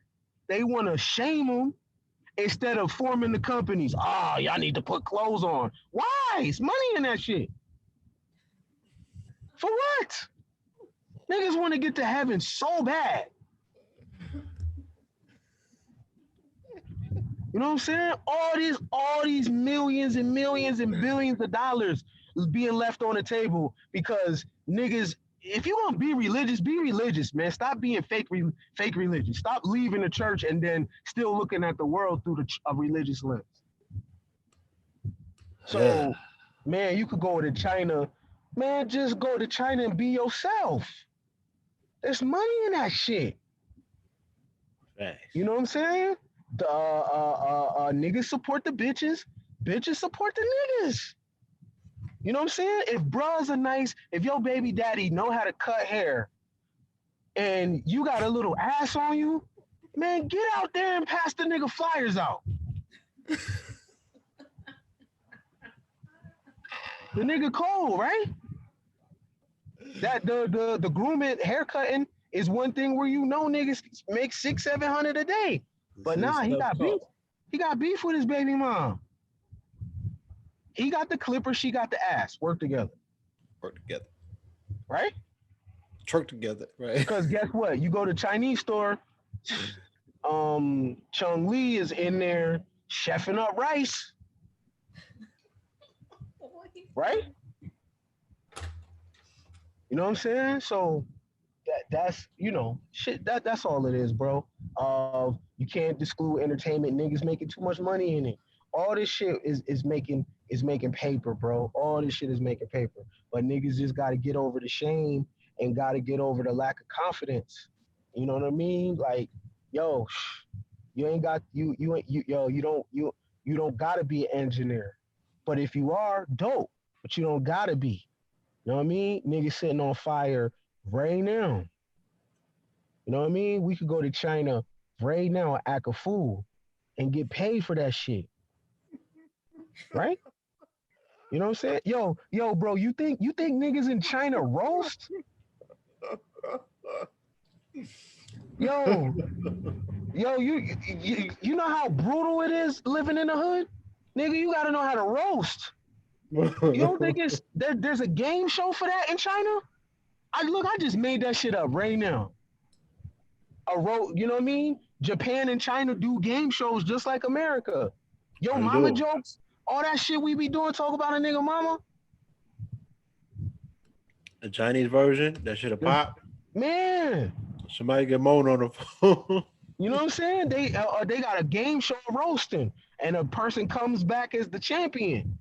they want to shame them instead of forming the companies. Oh, y'all need to put clothes on. Why? It's money in that shit. For what? Niggas want to get to heaven so bad. You know what I'm saying? All these millions and millions and billions of dollars is being left on the table because niggas. If you want to be religious, man. Stop being fake religious. Stop leaving the church and then still looking at the world through a religious lens. Yeah. So, man, you could go to China. Man, just go to China and be yourself. There's money in that shit. Facts. You know what I'm saying? The niggas support the bitches. Bitches support the niggas. You know what I'm saying? If bras are nice, if your baby daddy know how to cut hair, and you got a little ass on you, man, get out there and pass the nigga flyers out. The nigga cold, right? That the grooming haircutting is one thing where you know niggas make 600-700 a day. This But is nah, he tough got beef. talk. He got beef with his baby mom. He got the clipper, she got the ass. Work together, Work together. right? Work together. Right. Because guess what? You go to Chinese store, Chung Lee is in there chefing up rice, right? You know what I'm saying? So that's shit. That's all it is, bro. You can't exclude entertainment. Niggas making too much money in it. All this shit is making paper, bro. All this shit is making paper. But niggas just got to get over the shame and got to get over the lack of confidence. You know what I mean? Like, yo, you ain't got you don't gotta be an engineer. But if you are, dope. But you don't gotta be. You know what I mean? Niggas sitting on fire right now. You know what I mean? We could go to China right now and act a fool and get paid for that shit, right? You know what I'm saying? Yo, bro, you think niggas in China roast? Yo, yo, you know how brutal it is living in the hood? Nigga, you gotta know how to roast. You don't think there's a game show for that in China? I just made that shit up right now. You know what I mean? Japan and China do game shows just like America. Yo, I mama do. jokes, all that shit we be doing, talk about a nigga mama. The Chinese version, that should have popped. Man, Somebody get moan on the phone. you know what I'm saying? They got a game show roasting, and a person comes back as the champion,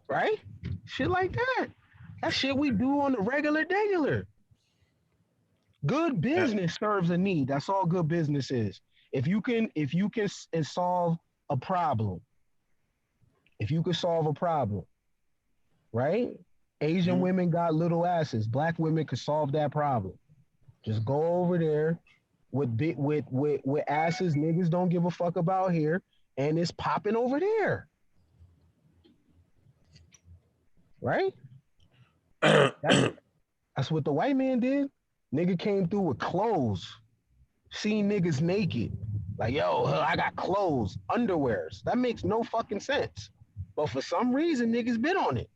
right? Shit like that. That shit we do on the regular. Good business serves a need. That's all good business is. If you can solve a problem, if you can solve a problem, right? Asian Mhm. women got little asses. Black women could solve that problem. Just go over there with with asses niggas don't give a fuck about here, and it's popping over there, right? That's that's what the white man did. Nigga came through with clothes, seen niggas naked, like yo, I got clothes, underwears. That makes no fucking sense, but for some reason niggas been on it.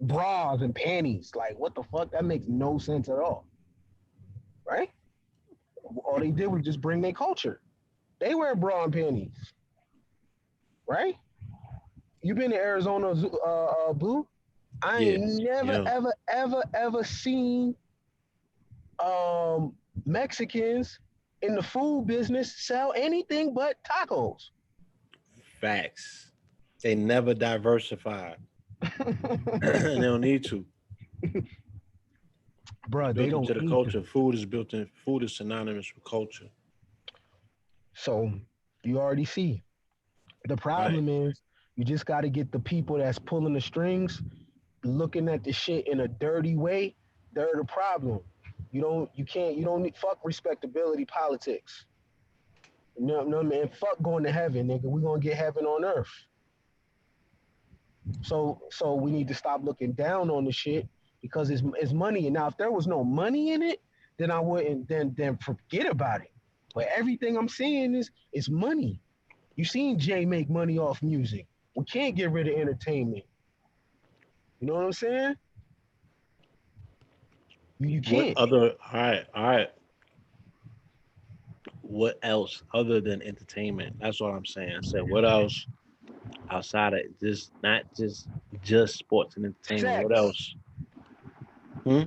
Bras and panties, like what the fuck? That makes no sense at all, right? All they did was just bring their culture. They wear bra and panties, right? You been to Arizona, Blue? I Yeah, ain't never, yeah. ever seen um, Mexicans in the food business sell anything but tacos. Facts. They never diversify. And they don't need to. It's Bruh, they built don't into the need to. culture. Food is built in. Food is synonymous with culture. So you already see. The Right. problem is you just got to get the people that's pulling the strings looking at the shit in a dirty way. They're the problem. You don't need fuck respectability politics. No, no, man, fuck going to heaven, nigga. We gonna get heaven on earth. So we need to stop looking down on the shit because it's money. And now if there was no money in it, then I wouldn't then forget about it. But everything I'm saying is money. You seen Jay make money off music. We can't get rid of entertainment. You know what I'm saying? You What can't. other? All right. All right. What else other than entertainment? That's what I'm saying. I said, what else outside of just not just sports and entertainment? What Sex. else? Hmm?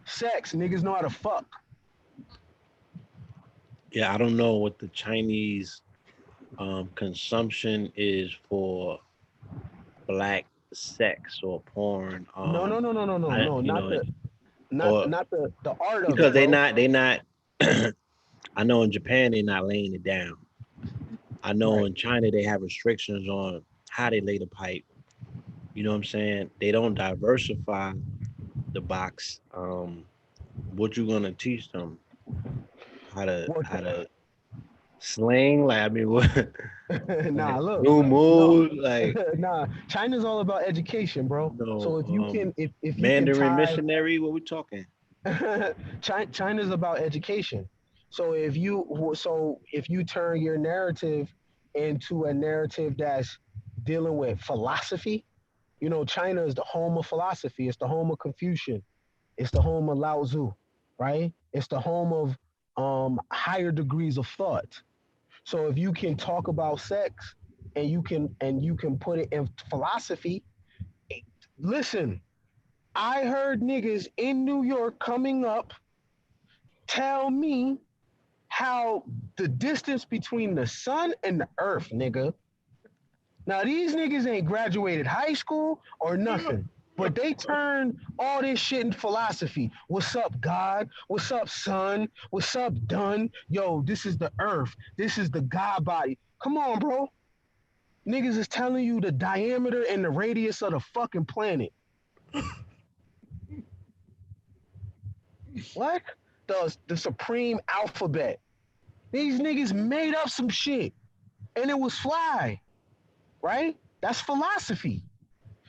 Sex. Niggas know how to fuck. Yeah, I don't know what the Chinese consumption is for black sex or porn. No, no, no, no, no, no, I no. you Not know the not or not the art of it, because bro. they not. I know in Japan they're not laying it down. I know Right. in China they have restrictions on how they lay the pipe. You know what I'm saying? They don't diversify the box. What you gonna teach them? What How to sling? Like I mean, what? nah, Like look. new No. moves? Like Nah, China's all about education, bro. you know, So if you can Mandarin tie missionary? What we talking? China's about education. So if you turn your narrative into a narrative that's dealing with philosophy, China is the home of philosophy. It's the home of Confucian. It's the home of Lao Tzu, right? It's the home of higher degrees of thought. So if you can talk about sex and you can put it in philosophy, listen, I heard niggas in New York coming up tell me how the distance between the sun and the earth, nigga. Now these niggas ain't graduated high school or nothing. But they turn all this shit in philosophy. What's up, God? What's up, son? What's up, done? Yo, this is the earth. This is the God body. Come on, bro. Niggas is telling you the diameter and the radius of the fucking planet. What? The supreme alphabet. These niggas made up some shit and it was fly, right? That's philosophy.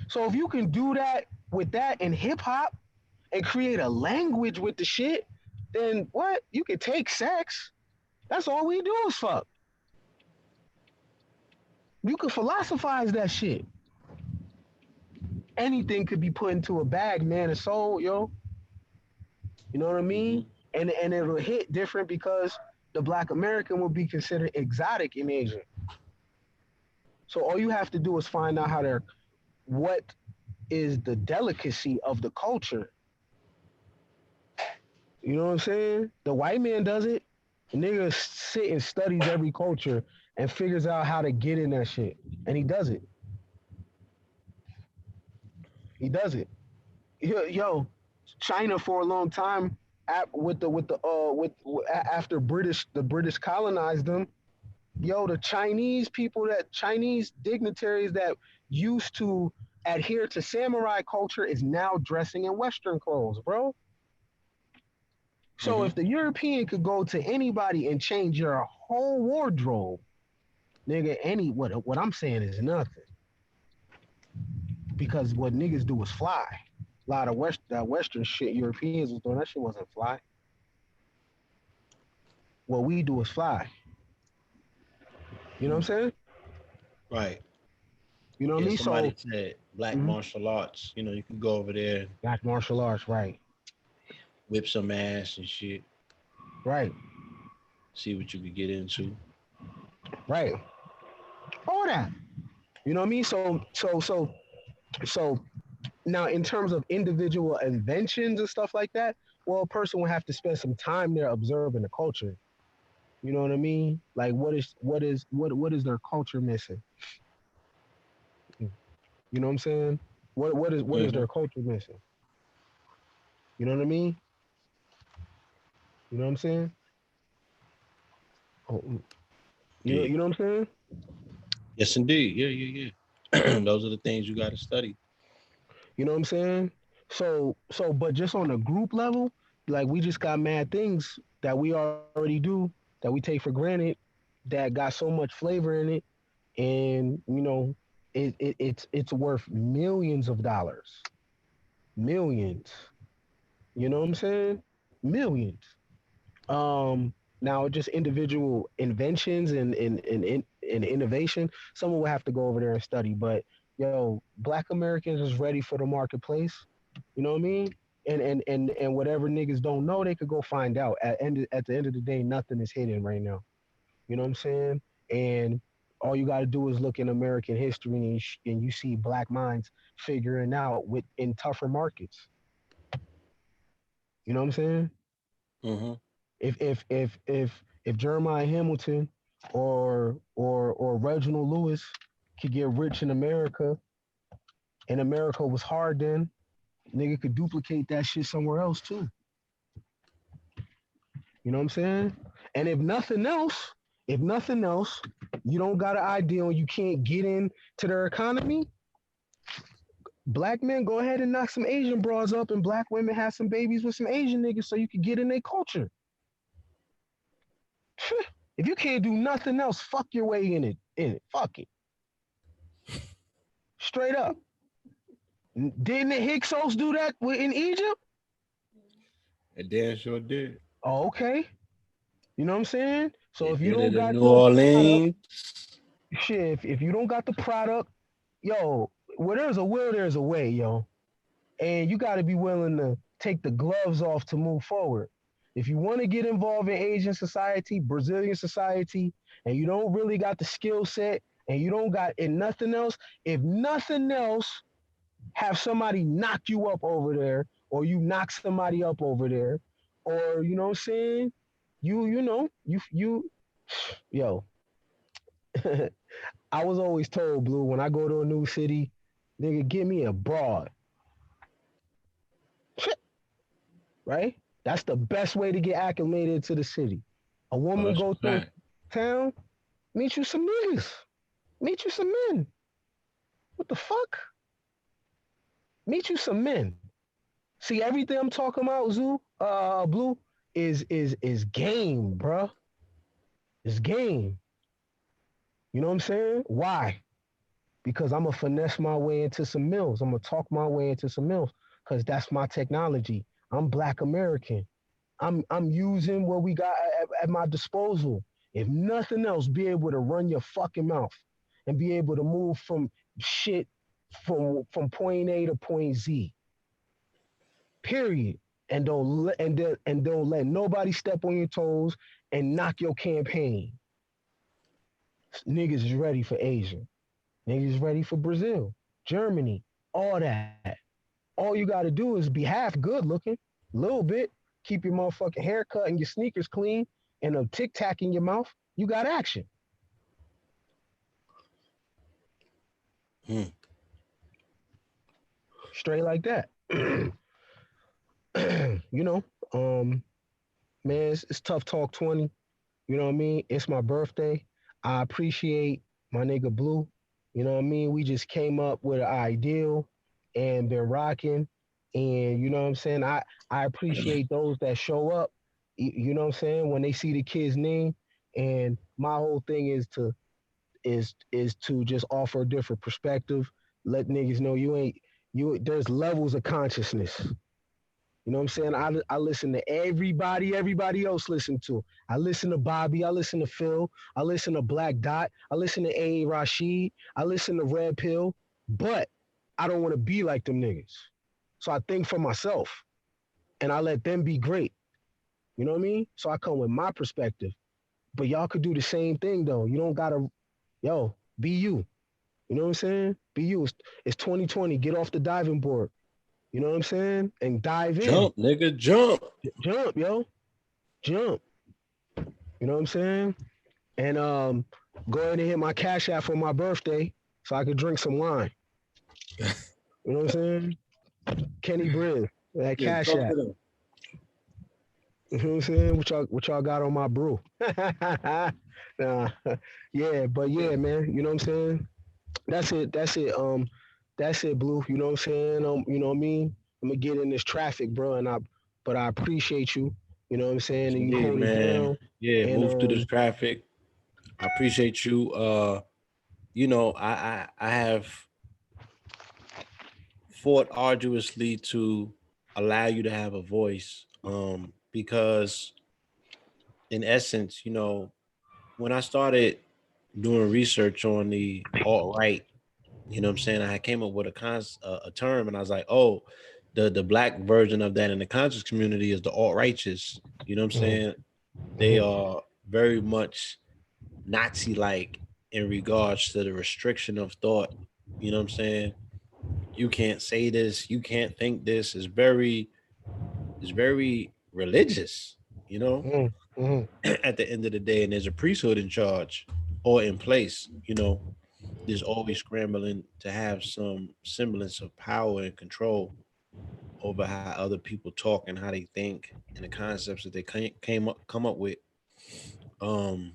So if you can do that with that in hip hop and create a language with the shit, then what? You can take sex. That's all we do is fuck. You could philosophize that shit. Anything could be put into a bag, man, and sold, yo. You know what I mean? Mm-hmm. And it'll hit different because the black American will be considered exotic in Asia. So all you have to do is find out what is the delicacy of the culture. You know what I'm saying? The white man does it. The nigga sit and studies every culture and figures out how to get in that shit. And he does it. He does it. Yo, China for a long time after the British colonized them. Yo, the Chinese dignitaries that used to adhere to samurai culture is now dressing in Western clothes, bro. So Mm-hmm. if the European could go to anybody and change your whole wardrobe, nigga, what I'm saying is nothing. Because what niggas do is fly. A lot of Western shit Europeans was doing, that shit wasn't fly. What we do is fly. You know what I'm saying? Right. You know what I Yeah, mean? So somebody said black mhm, martial arts. You know, you can go over there and black martial arts, right? whip some ass and shit, Right, see what you could get into. right. All that. You know what I mean? So now in terms of individual inventions and stuff like that, well, a person would have to spend some time there observing the culture. You know what I mean? Like what is their culture missing? You know what I'm saying? What is Mm-hmm. their culture missing? You know what I mean? You know what I'm saying? Oh, Yeah. you know what I'm saying? Yes, indeed. Yeah, yeah, yeah. Those are the things you got to study. You know what I'm saying? But just on a group level, like we just got mad things that we already do that we take for granted that got so much flavor in it, and it's worth millions of dollars, millions. You know what I'm saying? Millions. Now just individual inventions and innovation, someone will have to go over there and study. But yo, Black Americans is ready for the marketplace. You know what I mean? And whatever niggas don't know, they could go find out. At the end of the day, nothing is hidden right now. You know what I'm saying? And all you got to do is look in American history and you see black minds figuring out in tougher markets. You know what I'm saying? Mm-hmm. If Jeremiah Hamilton or Reginald Lewis could get rich in America and America was hard then, nigga could duplicate that shit somewhere else too. You know what I'm saying? And if nothing else, you don't got an idea and you can't get into their economy, black men go ahead and knock some Asian bras up and black women have some babies with some Asian niggas so you can get in their culture. If you can't do nothing else, fuck your way in it. Fuck it. Straight up. Didn't the Hyksos do that in Egypt? And Dan sure did. Oh, okay. You know what I'm saying? They So if you did don't it in got New no product, Orleans. shit, if you don't got the product, yo, where there's a will, there's a way, yo. And you got to be willing to take the gloves off to move forward. If you want to get involved in Asian society, Brazilian society, and you don't really got the skill set and you don't got and nothing else, if nothing else, have somebody knock you up over there, or you knock somebody up over there, or you know what I'm saying? You yo, I was always told, Blue, when I go to a new city, nigga, give me a broad, right? That's the best way to get acclimated to the city. A Oh, woman that's go a through fact. town, meet you some niggas, meet you some men. What the fuck? Meet you some men. See, everything I'm talking about, Blue, is game, bruh. It's game. You know what I'm saying? Why? Because I'm gonna finesse my way into some mills. I'm gonna talk my way into some mills because that's my technology. I'm Black American. I'm using what we got at my disposal. If nothing else, be able to run your fucking mouth and be able to move from shit from point A to point Z. Period. And don't let nobody step on your toes and knock your campaign. Niggas is ready for Asia. Niggas is ready for Brazil, Germany, all that. All you got to do is be half good looking, a little bit, keep your motherfucking haircut and your sneakers clean, and a tic tac in your mouth. You got action. Hmm. Straight like that. you know, um, man, it's tough talk 20. You know what I mean? It's my birthday. I appreciate my nigga Blue. You know what I mean? We just came up with an ideal and been rocking. And you know what I'm saying? I appreciate those that show up. You know what I'm saying? When they see the kid's name. And my whole thing is to just offer a different perspective. Let niggas know you. There's levels of consciousness. You know what I'm saying? I listen to everybody else listen to. I listen to Bobby, I listen to Phil, I listen to Black Dot, I listen to A. Rashid, I listen to Red Pill, but I don't want to be like them niggas. So I think for myself and I let them be great. You know what I mean? So I come with my perspective. But y'all could do the same thing though. You don't gotta, be you. You know what I'm saying? Be you. It's 2020. Get off the diving board. You know what I'm saying? And dive in. Jump, nigga, jump. Jump, yo. Jump. You know what I'm saying? And go ahead and hit my cash app for my birthday so I could drink some wine. You know what I'm saying? Kenny Briz, that Yeah, cash talk app. to them. You know what I'm saying? What y'all got on my brew? nah, yeah, but yeah, man. You know what I'm saying? That's it. That's it. That's it, Blue. You know what I'm saying? You know what I mean? I'm gonna get in this traffic, bro, but I appreciate you. You know what I'm saying? Yes, And you indeed, hold it man. down. Yeah, And move through this traffic. I appreciate you. I have fought arduously to allow you to have a voice. Because in essence, when I started doing research on the alt right, what I'm saying, I came up with a term, and I was like, oh, the black version of that in the conscious community is the alt righteous. You know what I'm mhm, saying? They mhm, are very much Nazi like in regards to the restriction of thought. You know what I'm saying? You can't say this, you can't think this. Is very religious, you know, mhm, mhm. at the end of the day, and there's a priesthood in charge or in place, there's always scrambling to have some semblance of power and control over how other people talk and how they think and the concepts that they come up with. Um,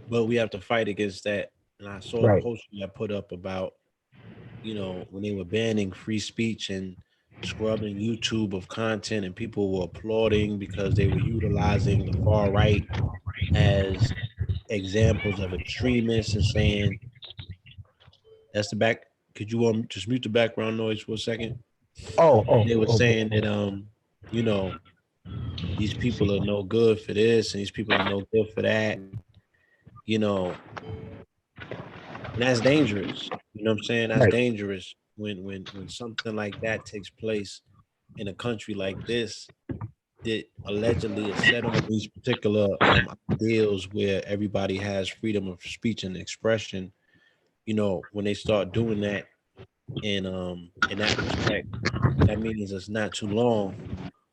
but we have to fight against that. And I saw the Right. post I put up about, when they were banning free speech and scrubbing YouTube of content, and people were applauding because they were utilizing the far right as examples of extremists and saying that's the back. Could you just mute the background noise for a second? They were Okay. saying that you know, these people are no good for this and these people are no good for that, you know, and that's dangerous. You know what I'm saying? That's Right. dangerous when something like that takes place in a country like this that allegedly is set on these particular ideals where everybody has freedom of speech and expression. When they start doing that in that respect, that means it's not too long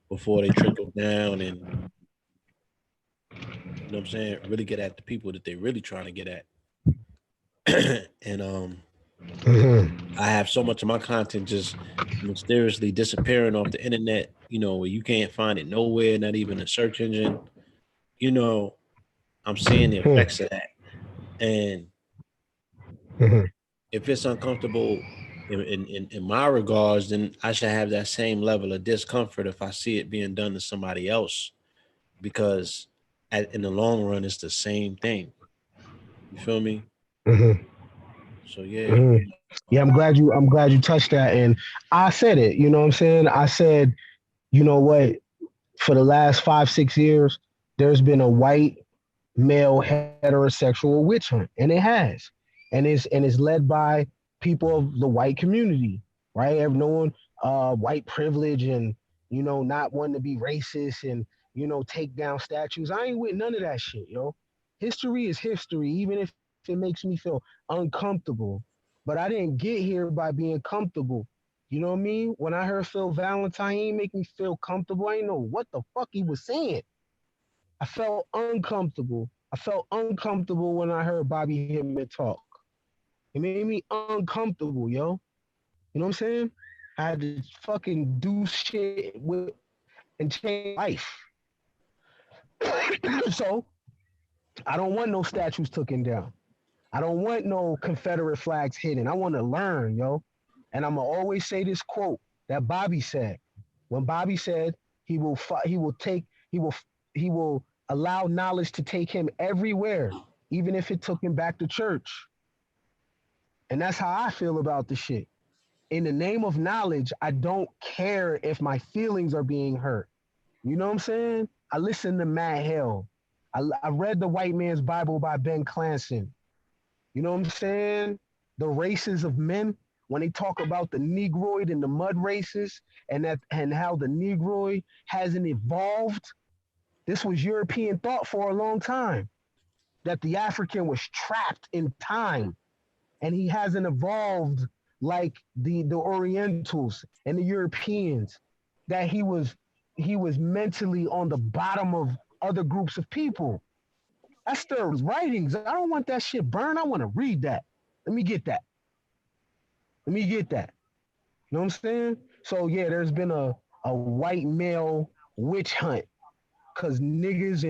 before they trickle down and, what I'm saying, really get at the people that they're really trying to get at. And Mhm. I have so much of my content just mysteriously disappearing off the internet, where you can't find it nowhere, not even a search engine. You know, I'm seeing the Mhm. effects of that. And Mhm. if it's uncomfortable in my regards, then I should have that same level of discomfort if I see it being done to somebody else, because in the long run, it's the same thing. You feel me? Mhm. So yeah. Mhm. Yeah, I'm glad you touched that. And I said it, you know what I'm saying? I said, you know what? for the last 5, 6 years, there's been a white male heterosexual witch hunt, and it has, and it's led by people of the white community, right? Everyone, white privilege, and not wanting to be racist and take down statues. I ain't with none of that shit, yo. History is history, even if it makes me feel uncomfortable. But I didn't get here by being comfortable. You know what I mean? When I heard Phil Valentine, he ain't make me feel comfortable. I didn't know what the fuck he was saying. I felt uncomfortable. I felt uncomfortable when I heard Bobby Hemmett talk. It made me uncomfortable, yo. You know what I'm saying? I had to fucking do shit and change my life. So I don't want no statues taken down. I don't want no Confederate flags hidden. I want to learn, yo. And I'm gonna always say this quote that Bobby said. When Bobby said he will take he will allow knowledge to take him everywhere, even if it took him back to church. And that's how I feel about the shit. In the name of knowledge, I don't care if my feelings are being hurt. You know what I'm saying? I listen to Matt Hill. I read The White Man's Bible by Ben Clancy. You know what I'm saying? The races of men, when they talk about the Negroid and the mud races, and how the Negroid hasn't evolved. This was European thought for a long time. That the African was trapped in time and he hasn't evolved like the Orientals and the Europeans. That he was mentally on the bottom of other groups of people. That's their writings. I don't want that shit burned. I want to read that. Let me get that. Let me get that. You know what I'm saying? So yeah, there's been a white male witch hunt because niggas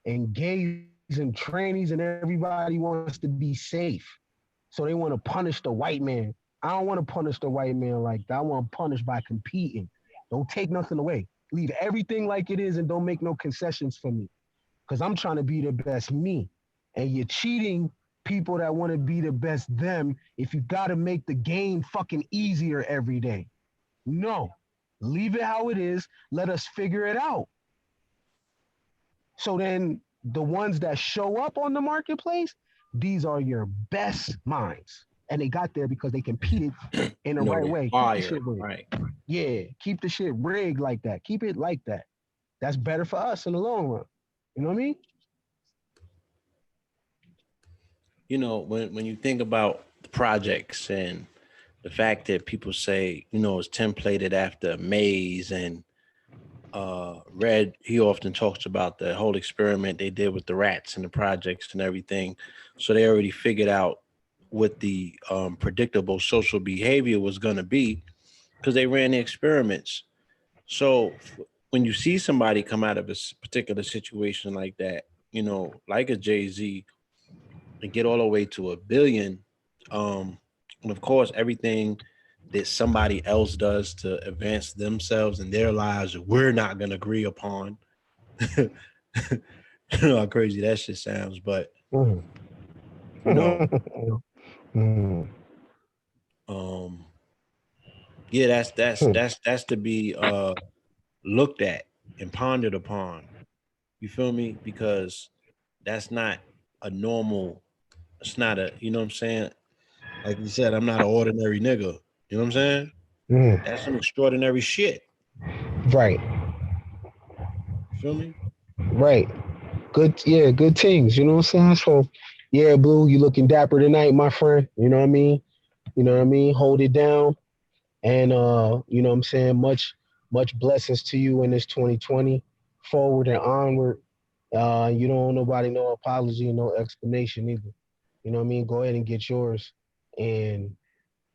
and gays and trannies and everybody wants to be safe. So they want to punish the white man. I don't want to punish the white man like that. I want to punish by competing. Don't take nothing away. Leave everything like it is and don't make no concessions for me. Because I'm trying to be the best me. And you're cheating people that want to be the best them if you got to make the game fucking easier every day. No. Leave it how it is. Let us figure it out. So then the ones that show up on the marketplace, these are your best minds. And they got there because they competed in the right They way. Keep the fire, shit rigged. right? Yeah, keep the shit rigged like that. Keep it like that. That's better for us in the long run. You know what I mean? When you think about the projects and the fact that people say, it's templated after Maze and Red, he often talks about the whole experiment they did with the rats and the projects and everything. So they already figured out what the predictable social behavior was going to be because they ran the experiments. So when you see somebody come out of a particular situation like that, like a Jay-Z, and get all the way to 1 billion, and of course everything that somebody else does to advance themselves and their lives, we're not going to agree upon. You know how crazy that shit sounds, but Mm. you know, Mm. um, yeah, that's to be looked at and pondered upon. You feel me? Because that's not a normal. It's not a. You know what I'm saying? Like you said, I'm not an ordinary nigga. You know what I'm saying? Mm. That's some extraordinary shit. Right, You feel me? right. Good, yeah, good things. You know what I'm saying? So, yeah, Blue, you looking dapper tonight, my friend. You know what I mean? You know what I mean? Hold it down. And you know what I'm saying? Much blessings to you in this 2020. Forward and onward. You don't owe nobody no apology and no explanation either. You know what I mean? Go ahead and get yours. And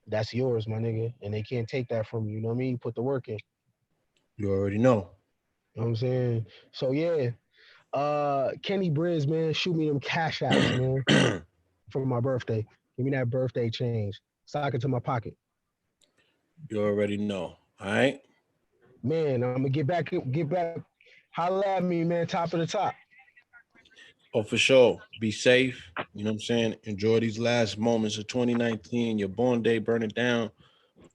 that's yours, my nigga. And they can't take that from you. You know what I mean? Put the work in. You already know. You know what I'm saying? So yeah. Kenny Briz, man, shoot me them cash apps, man, for my birthday. Give me that birthday change. Sock it to my pocket. You already know. All right. Man, I'm gonna get back. Holla at me, man. Top of the top. Oh, for sure. Be safe. You know what I'm saying? Enjoy these last moments of 2019. Your born day, burn it down.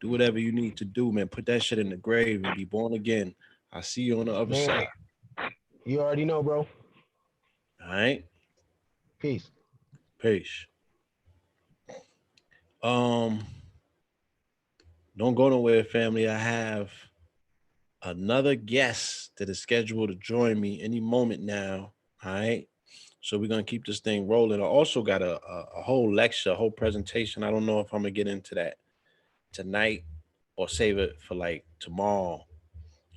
Do whatever you need to do, man. Put that shit in the grave and be born again. I'll see you on the other Man, side. You already know, bro. All right. Peace. Peace. Um, don't go nowhere, family. I have another guest that is scheduled to join me any moment now. All right. So we're gonna keep this thing rolling. I also got a whole lecture, a whole presentation. I don't know if I'm gonna get into that tonight or save it for like tomorrow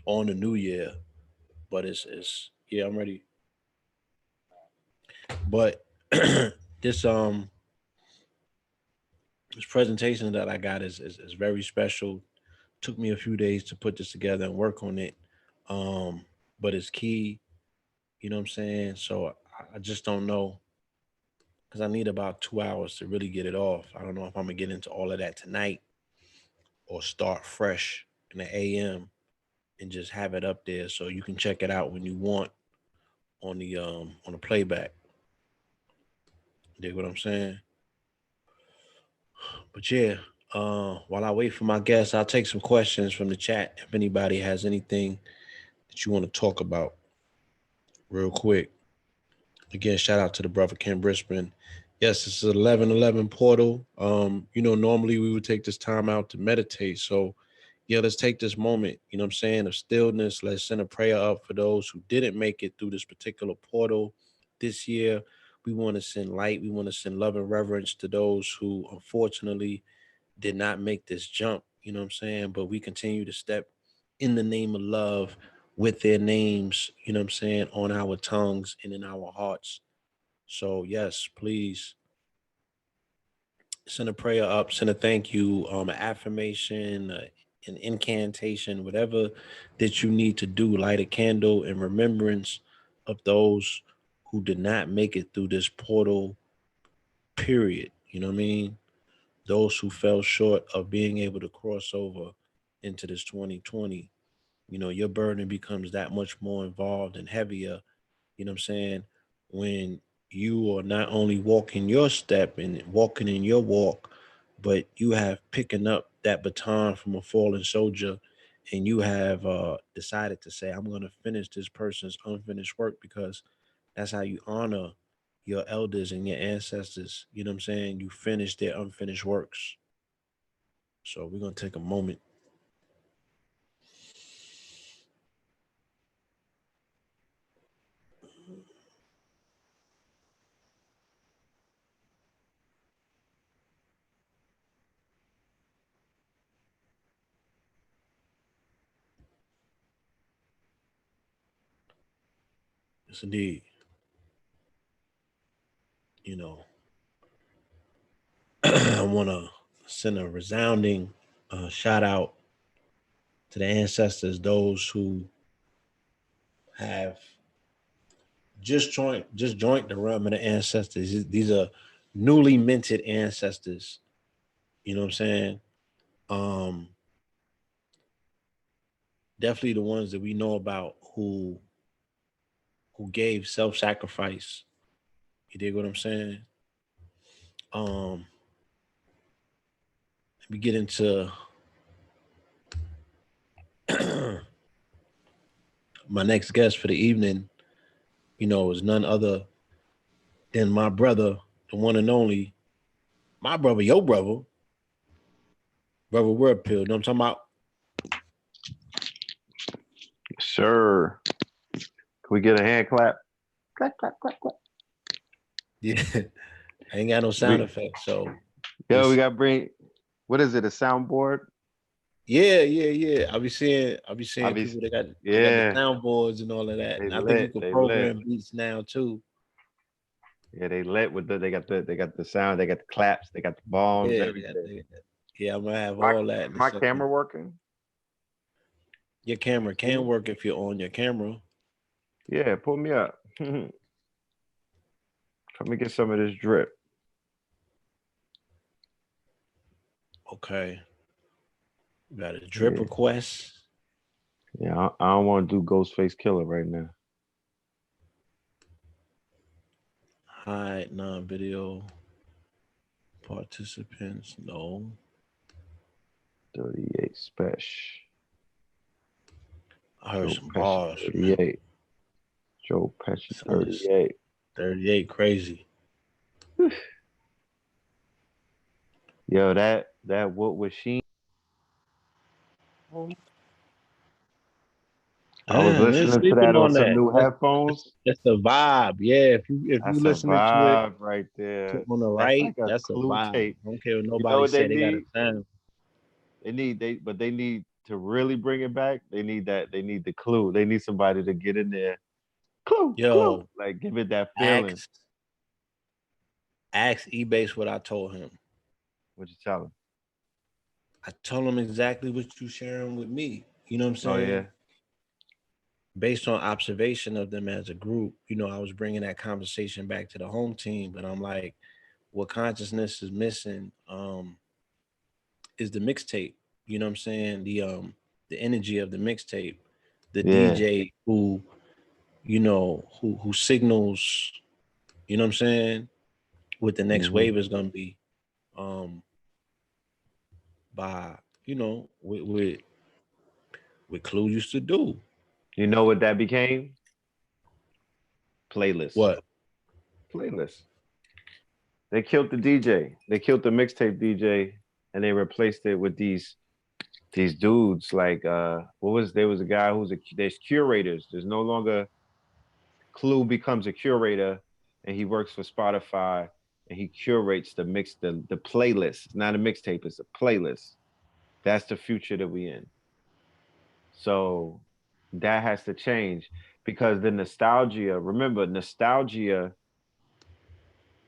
on the new year. But it's yeah, I'm ready. But this this presentation that I got is very special. Took me a few days to put this together and work on it. Um, but it's key, you know what I'm saying? So I just don't know because I need about 2 hours to really get it off. I don't know if I'm gonna get into all of that tonight or start fresh in the AM and just have it up there so you can check it out when you want on the playback. Dig what I'm saying? But yeah, while I wait for my guests, I'll take some questions from the chat if anybody has anything that you want to talk about real quick. Again, shout out to the brother Ken Brisbon. Yes, this is 11:11 portal. Normally we would take this time out to meditate. So, yeah, let's take this moment, you know what I'm saying, of stillness. Let's send a prayer up for those who didn't make it through this particular portal this year. We want to send light. We want to send love and reverence to those who unfortunately did not make this jump, you know what I'm saying? But we continue to step in the name of love with their names, you know what I'm saying, on our tongues and in our hearts. So, yes, please send a prayer up, send a thank you, an affirmation, an incantation, whatever that you need to do. Light a candle in remembrance of those who did not make it through this portal, period. You know what I mean? Those who fell short of being able to cross over into this 2020. Your burden becomes that much more involved and heavier, you know what I'm saying, when you are not only walking your step and walking in your walk, but you have picking up that baton from a fallen soldier and you have decided to say, I'm going to finish this person's unfinished work because that's how you honor your elders and your ancestors. You know what I'm saying? You finish their unfinished works. So we're going to take a moment. Yes, indeed. You know, I want to send a resounding shout out to the ancestors, those who have just joined the realm of the ancestors. These are newly minted ancestors. You know what I'm saying? Um, Definitely the ones that we know about who gave self-sacrifice. You dig what I'm saying? Um, Let me get into my next guest for the evening. Is none other than my brother, the one and only, my brother, your brother Word Pill. You know what I'm talking about? Sure. Can we get a hand clap? Clap, clap, clap, clap. Yeah. I ain't got no sound We, effects, so we just got to bring, what is it, a soundboard? yeah. I'll be seeing Obviously, people that got the yeah, soundboards and all of that. they And I think you lit, can they lit. program beats now too. Yeah, they lit with they got the sound, they got the claps, they got the bombs, Yeah, everything. yeah, I'm gonna have My all that in a my second. camera working? Your You camera see me? can work if you're on your camera. Yeah, pull me up. Let me get some of this drip. Okay. We got a drip Yeah, request. yeah. I don't want to do Ghostface Killer right now. Hide non-video participants. No. 38 special. I heard Joe some Pesci bars from him. 38. Joe Pesci, Son is 38. 38, crazy. Yo, that what was she? I was Man, listening to sleeping that on on some that. new headphones. That's the vibe. Yeah, if you That's a listening to it vibe right there. on the That's right, like a that's a clue vibe. tape. I don't care what You know nobody what they say. They got a need? sound. They need to really bring it back. They need that. They need the clue. They need somebody to get in there. Clue, clue. Yo, Like give it that feeling. ask ask eBase what I told him. What you tell them? I told him exactly what you sharing with me. You know what I'm Oh yeah. saying? Based on observation of them as a group, I was bringing that conversation back to the home team, but I'm like, what consciousness is missing is the mixtape. You know what I'm saying? The energy of the mixtape, the Yeah. DJ who signals, you know what I'm saying, what the next Hmm. wave is gonna be, um, by with Clue used to do. You know what that became? Playlist. What? Playlist. They killed the DJ. They killed the mixtape DJ, and they replaced it with these dudes. Like what was there was a guy who's there's curators. There's no longer Clue becomes a curator, and he works for Spotify, and he curates the playlist. It's not a mixtape. It's a playlist. That's the future that we in. So that has to change because the nostalgia. Remember, nostalgia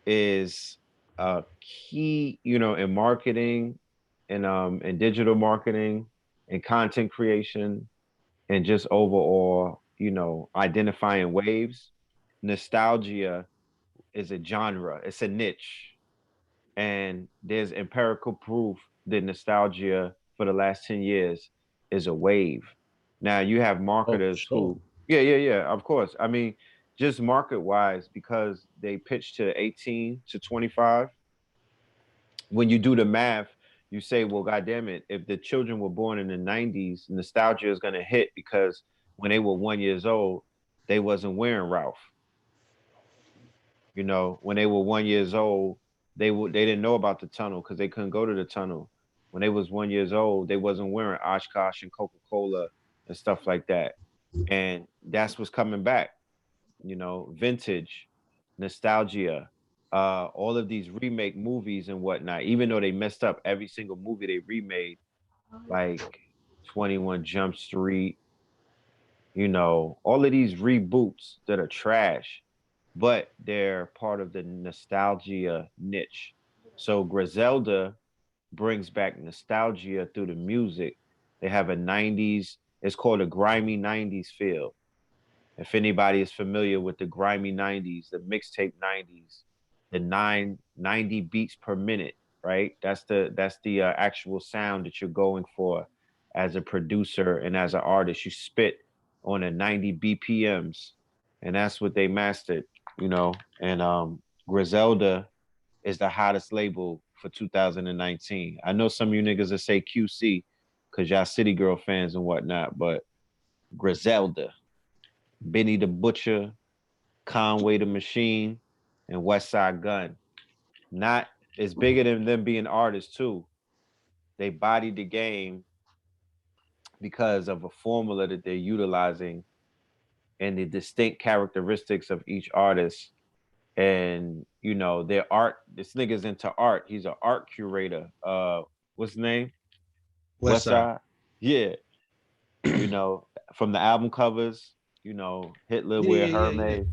is a key, in marketing and digital marketing and content creation and just overall, identifying waves. Nostalgia is a genre, it's a niche. And there's empirical proof that nostalgia for the last 10 years is a wave. Now you have Oh, for marketers sure. who, yeah, of course. I mean, just market wise, because they pitch to 18 to 25. When you do the math, you say, well, God damn it, if the children were born in the 90s, nostalgia is going to hit because when they were 1 years old, they wasn't wearing Ralph. When they were 1 years old, they didn't know about the tunnel because they couldn't go to the tunnel. When they was 1 years old, they wasn't wearing Oshkosh and Coca-Cola and stuff like that. And that's what's coming back, vintage, nostalgia, all of these remake movies and whatnot, even though they messed up every single movie they remade, like 21 Jump Street, all of these reboots that are trash, but they're part of the nostalgia niche. So Griselda brings back nostalgia through the music. They have a 90s, it's called a grimy 90s feel. If anybody is familiar with the grimy 90s, the mixtape 90s, the 90 beats per minute, right? That's the actual sound that you're going for as a producer and as an artist. You spit on a 90 BPMs, and that's what they mastered, And Griselda is the hottest label for 2019. I know some of you niggas that say QC because y'all City Girl fans and whatnot, but Griselda, Benny the Butcher, Conway the Machine, and West Side Gun. Not it's bigger than them being artists too. They bodied the game because of a formula that they're utilizing and the distinct characteristics of each artist. And their art. This nigga's into art. He's an art curator. What's his name? West Side. Westside. Yeah. From the album covers. Hitler Yeah, wear yeah, yeah, yeah. Hermes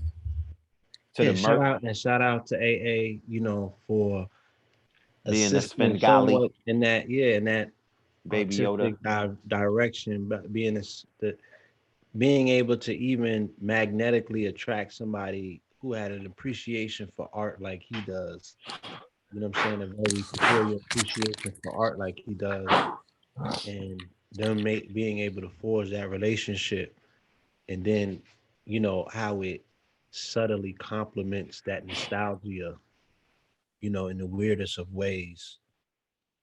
to the Yeah, merch shout out to AA, for being a assisting Svengali, somewhat in that Baby Yoda. artistic direction, but being able to even magnetically attract somebody who had an appreciation for art like he does. You know what I'm saying? A very peculiar appreciation for art like he does, and being able to forge that relationship, and then how it subtly complements that nostalgia, in the weirdest of ways.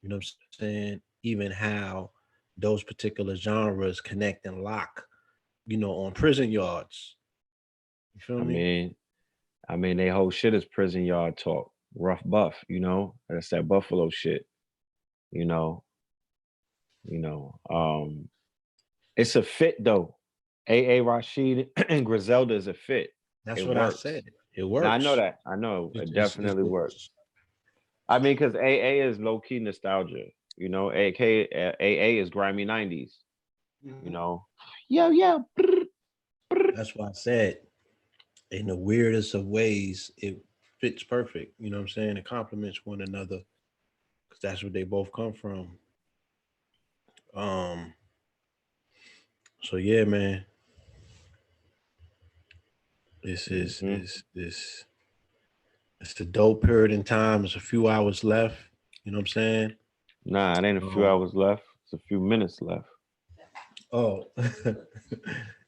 You know what I'm saying? Even how those particular genres connect and lock, on prison yards. You feel I me? mean, they whole shit is prison yard talk. Rough buff, that's that Buffalo shit, you know, you know. It's a fit though. A Rashid and Griselda is a fit. That's It what I works. said. It Now I know works. that. I know it It's definitely works. I mean, because AA is low key nostalgia. AA is grimy 90s. You know, yeah, yeah. That's why I said, in the weirdest of ways, it fits perfect. You know what I'm saying? It complements one another because that's what they both come from. Um. So yeah, man, this is Hmm. this it's a dope period in time. It's a few hours left. You know what I'm saying? Nah, it ain't a few Um. hours left. It's a few minutes left. Oh,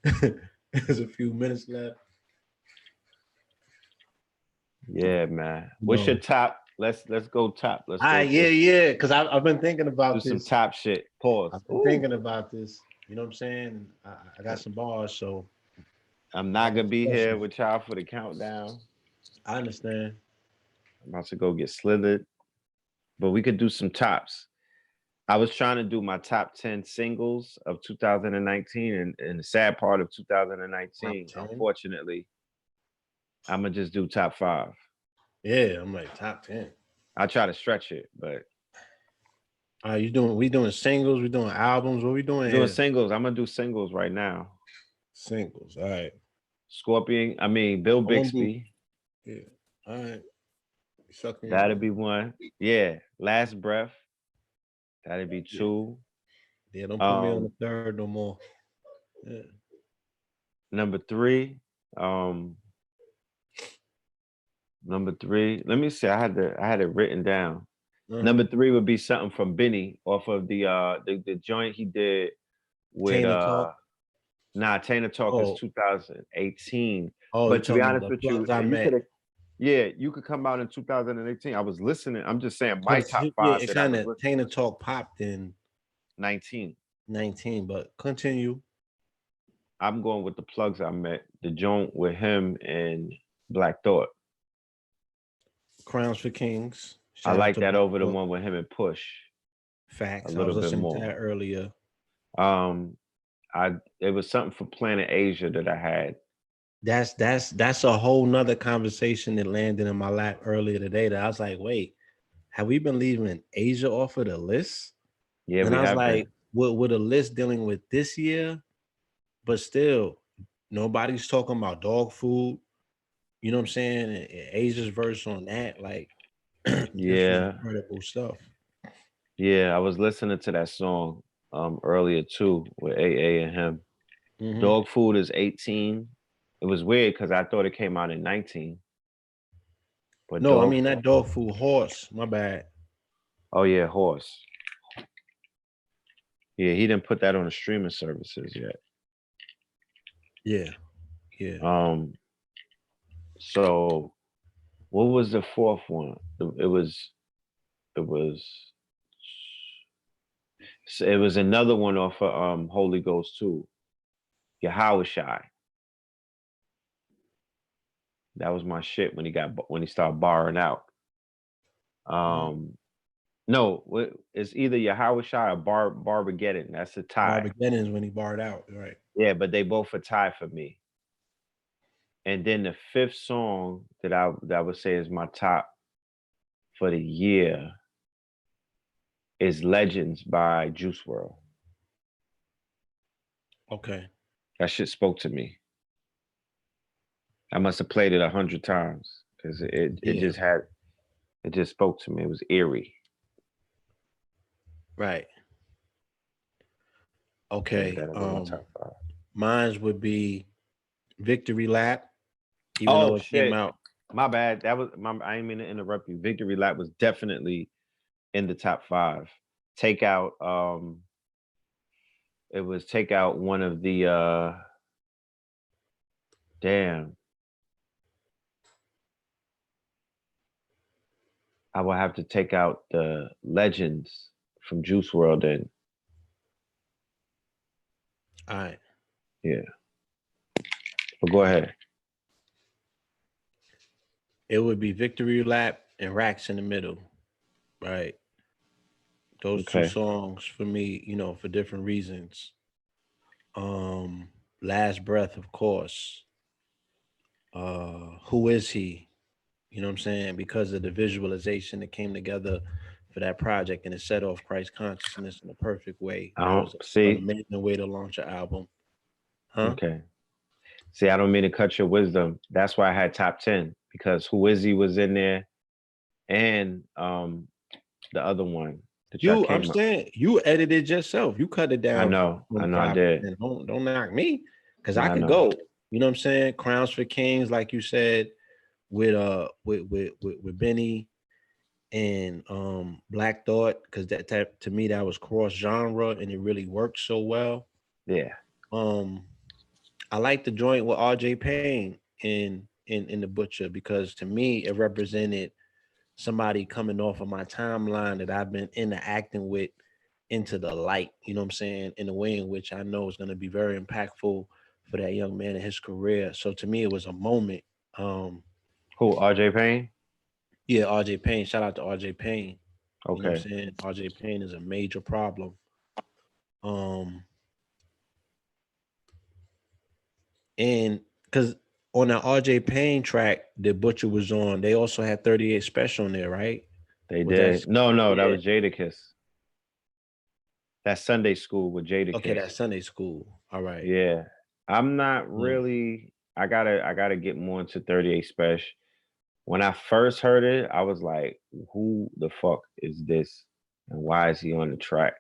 there's a few minutes left. Yeah, man. What's your No. top? Let's go top. Let's Ah, go. yeah, Let's yeah. Because I've been thinking do about some this. top shit. Pause. I've been Ooh. thinking about this. You know what I'm saying? I got some bars, so I'm I not got gonna some be here questions. with y'all for the countdown. I understand. I'm about to go get slithered, but we could do some tops. I was trying to do my top 10 singles of 2019, and the sad part of Top 2019, 10. unfortunately, I'm gonna just do top 5. Yeah, I'm like top 10. I try to stretch it, but You doing? We doing singles? We doing albums? What we doing doing here? singles. I'm gonna do singles right now. Singles. All right. Bill I want to do. Bixby. Yeah. All right. Suck me That'll in. be one. Yeah, Last Breath. That'll be Yeah. 2. Yeah. Don't put me on the Um, third no more. Yeah. number 3. Um, number 3. Let me see. I had it written down. Uh-huh. Number 3 would be something from Benny off of the joint he did with Tainted talk. Tainer Talk is Oh. 2018. Oh, you But to be talking about honest the with you, plugs I you could met? have, yeah, you could come out in 2018. I was listening. I'm just saying my Because top yeah, 5 it that I kind was of listening Tainted talk popped in 19. 19, but continue. I'm going with the plugs I met. The joint with him and Black Thought. Crowns for Kings. I Shout out like to that Black over the Thought. one with him and Push a Facts. I little was bit listening to that more. earlier. Um, it was something for Planet Asia that I had. That's a whole nother conversation that landed in my lap earlier today. That I was like, wait, have we been leaving Asia off of the list? Yeah, And we I was have been. like, with a list dealing with this year, but still, nobody's talking about dog food. You know what I'm saying? And Asia's verse on that, like, this was Yeah, incredible stuff. yeah. I was listening to that song earlier too with AA and him. Hmm. Dog Food is 18. It was weird because I thought it came out in 19. But No, I Dog mean Food, that dog food horse. My bad. oh yeah, Horse. Yeah, he didn't put that on the streaming services yet. Yeah, yeah. So what was the fourth one? It was it was another one off of Holy Ghost too. Yahweh Shai. That was my shit when he started barring out. Mhm. No, it's either Yahweh Shai or Barbageddon. That's a tie. Armageddon's when he barred out, right? Yeah, but they both a tie for me. And then the fifth song that I would say is my top for the year is Legends by Juice World. Okay. That shit spoke to me. I must have played it 100 times because Yeah. it just spoke to me. It was eerie. Right. Yeah, Okay. that'll be my top 5. Mine would be Victory Lap, even Oh though it came shit. out. My bad. I didn't mean to interrupt you. Victory Lap was definitely in the top 5. Take out it was take out one of the damn. I will have to take out the Legends from Juice World then. All right. Yeah. But go ahead. It would be Victory Lap and Racks in the Middle, right? Those two Okay. songs for me, for different reasons. Last Breath, of course. Who is he? You know what I'm saying? Because of the visualization that came together for that project and it set off Christ consciousness in a perfect way. I That don't was an see. amazing way to launch an album. Huh? Okay. See, I don't mean to cut your wisdom. That's why I had top 10 because Who Is He was in there and the other one that y'all I'm came up. saying you edited yourself. You cut it down I from know I 5 to did. 10. Don't knock me. Cause I I could know. go. You know what I'm saying? Crowns for Kings, like you said, with Benny and Black Thought, because that to me that was cross genre and it really worked so well. Yeah. Um, I like the joint with RJ Payne in the Butcher because to me it represented somebody coming off of my timeline that I've been interacting with into the light, you know what I'm saying, in a way in which I know is going to be very impactful for that young man in his career. So to me, it was a moment. Um, Who, RJ Payne? yeah, RJ Payne. Shout out to RJ Payne. You know what Okay. I'm saying? RJ Payne is a major problem. Um, and because on the RJ Payne track that Butcher was on, they also had 38 Special on there, right? They Was that did. No, that yeah? was Jadakiss. That Sunday School with Okay, Jadakiss. that's Sunday School. All right. Yeah. I'm not Mm. really I gotta get more into 38 Special. When I first heard it, I was like, who the fuck is this? And why is he on the track?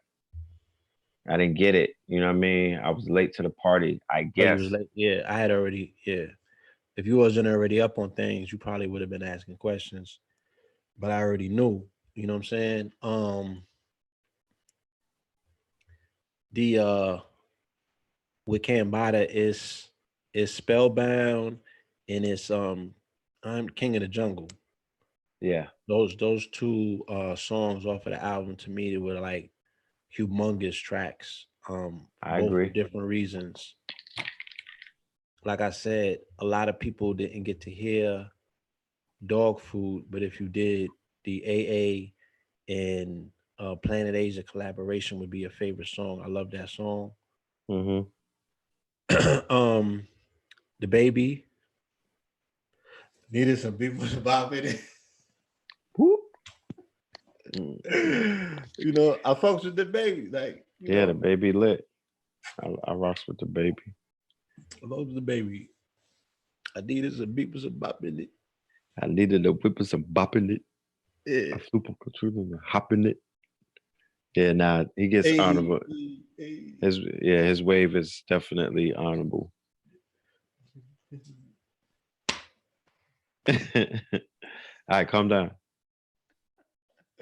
I didn't get it. You know what I mean? I was late to the party, I Oh, you guess. was like, yeah, I had already, yeah. If you wasn't already up on things, you probably would have been asking questions. But I already knew. You know what I'm saying? The with Cambada is Spellbound and it's I'm King of the Jungle. Yeah, Those two songs off of the album to me they were like humongous tracks. I Both for agree. different reasons. Like I said, a lot of people didn't get to hear Dog Food, but if you did, the AA and Planet Asia collaboration would be your favorite song. I love that song. Mm-hmm. um, the baby needed some people to bop in Whoop. Mm. it. I fucks with the baby, like Yeah, the baby lit. I rocks with the baby. I love the baby. I needed some people to bop in it. I needed a whip with some bop in it. Yeah. A super controller and a hop in it. Yeah, nah, he gets Hey, honorable. hey. His wave is definitely honorable. All right, calm down.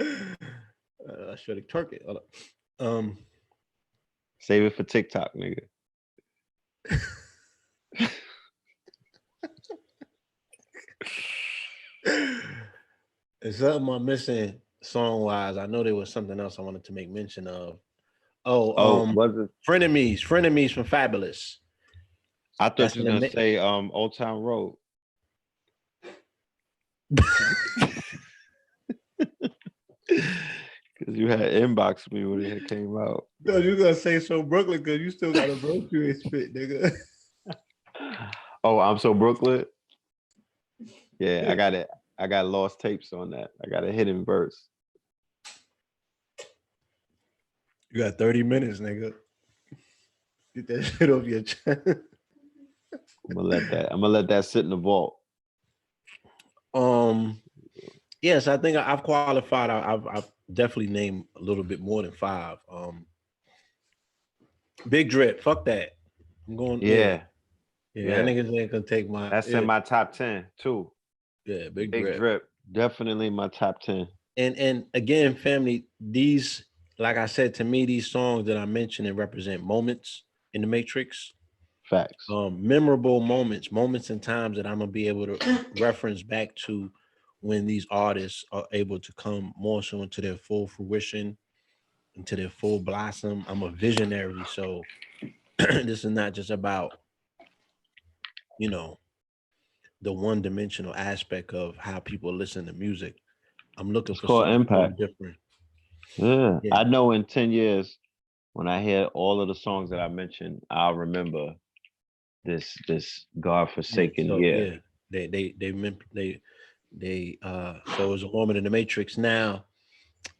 I should have twerked it. Hold up. Um, Save it for TikTok, nigga. Is something I'm missing song wise? I know there was something else I wanted to make mention of. Oh, Oh, was it? Frenemies from Fabulous. I thought That's you was an gonna amazing. say Old Town Road. Cause you had inboxed me when it came out. No, you gonna say so Brooklyn because you still got a verse you ain't spit, nigga. Oh, I'm so Brooklyn. Yeah, I got it. I got lost tapes on that. I got a hidden verse. You got 30 minutes, nigga. Get that shit off your chest. I'm gonna let that sit in the vault. Um, yes, I think I've qualified. I've definitely named a little bit more than five. Big Drip, fuck that. I'm going, yeah. Yeah, Yeah, that yeah. niggas ain't gonna take my That's in my top 10 too. yeah, Big Big Drip. Drip. Definitely my top 10. And again, family, these, like I said, to me, these songs that I mentioned and represent moments in the Matrix. Facts. Memorable moments and times that I'm gonna be able to reference back to when these artists are able to come more so into their full fruition, into their full blossom. I'm a visionary, so this is not just about, you know, the one dimensional aspect of how people listen to music. I'm looking It's for called something impact. different. Yeah, Yeah. I know in 10 years when I hear all of the songs that I mentioned, I'll remember this Yeah. godforsaken So year. yeah, so as a woman in the Matrix now,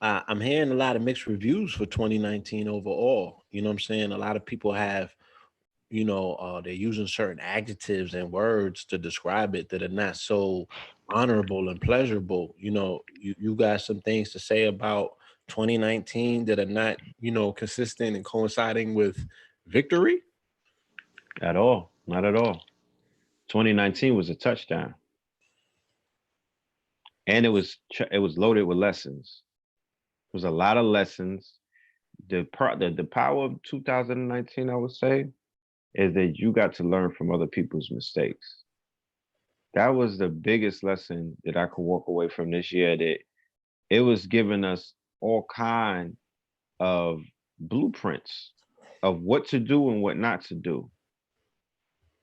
I'm hearing a lot of mixed reviews for 2019 overall. You know what I'm saying? A lot of people have, they're using certain adjectives and words to describe it that are not so honorable and pleasurable. You got some things to say about 2019 that are not, consistent and coinciding with victory. At all, not at all. 2019 was a touchdown, and it was loaded with lessons. It was a lot of lessons. The power of 2019, I would say, is that you got to learn from other people's mistakes. That was the biggest lesson that I could walk away from this year. That it was giving us all kind of blueprints of what to do and what not to do.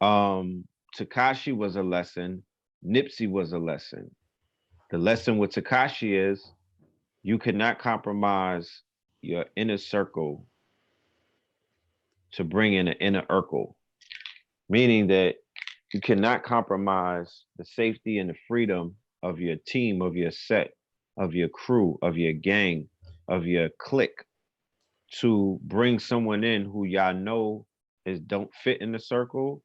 Takashi was a lesson. Nipsey was a lesson. The lesson with Takashi is you cannot compromise your inner circle to bring in an inner Urkel, meaning that you cannot compromise the safety and the freedom of your team, of your set, of your crew, of your gang, of your clique to bring someone in who y'all know is don't fit in the circle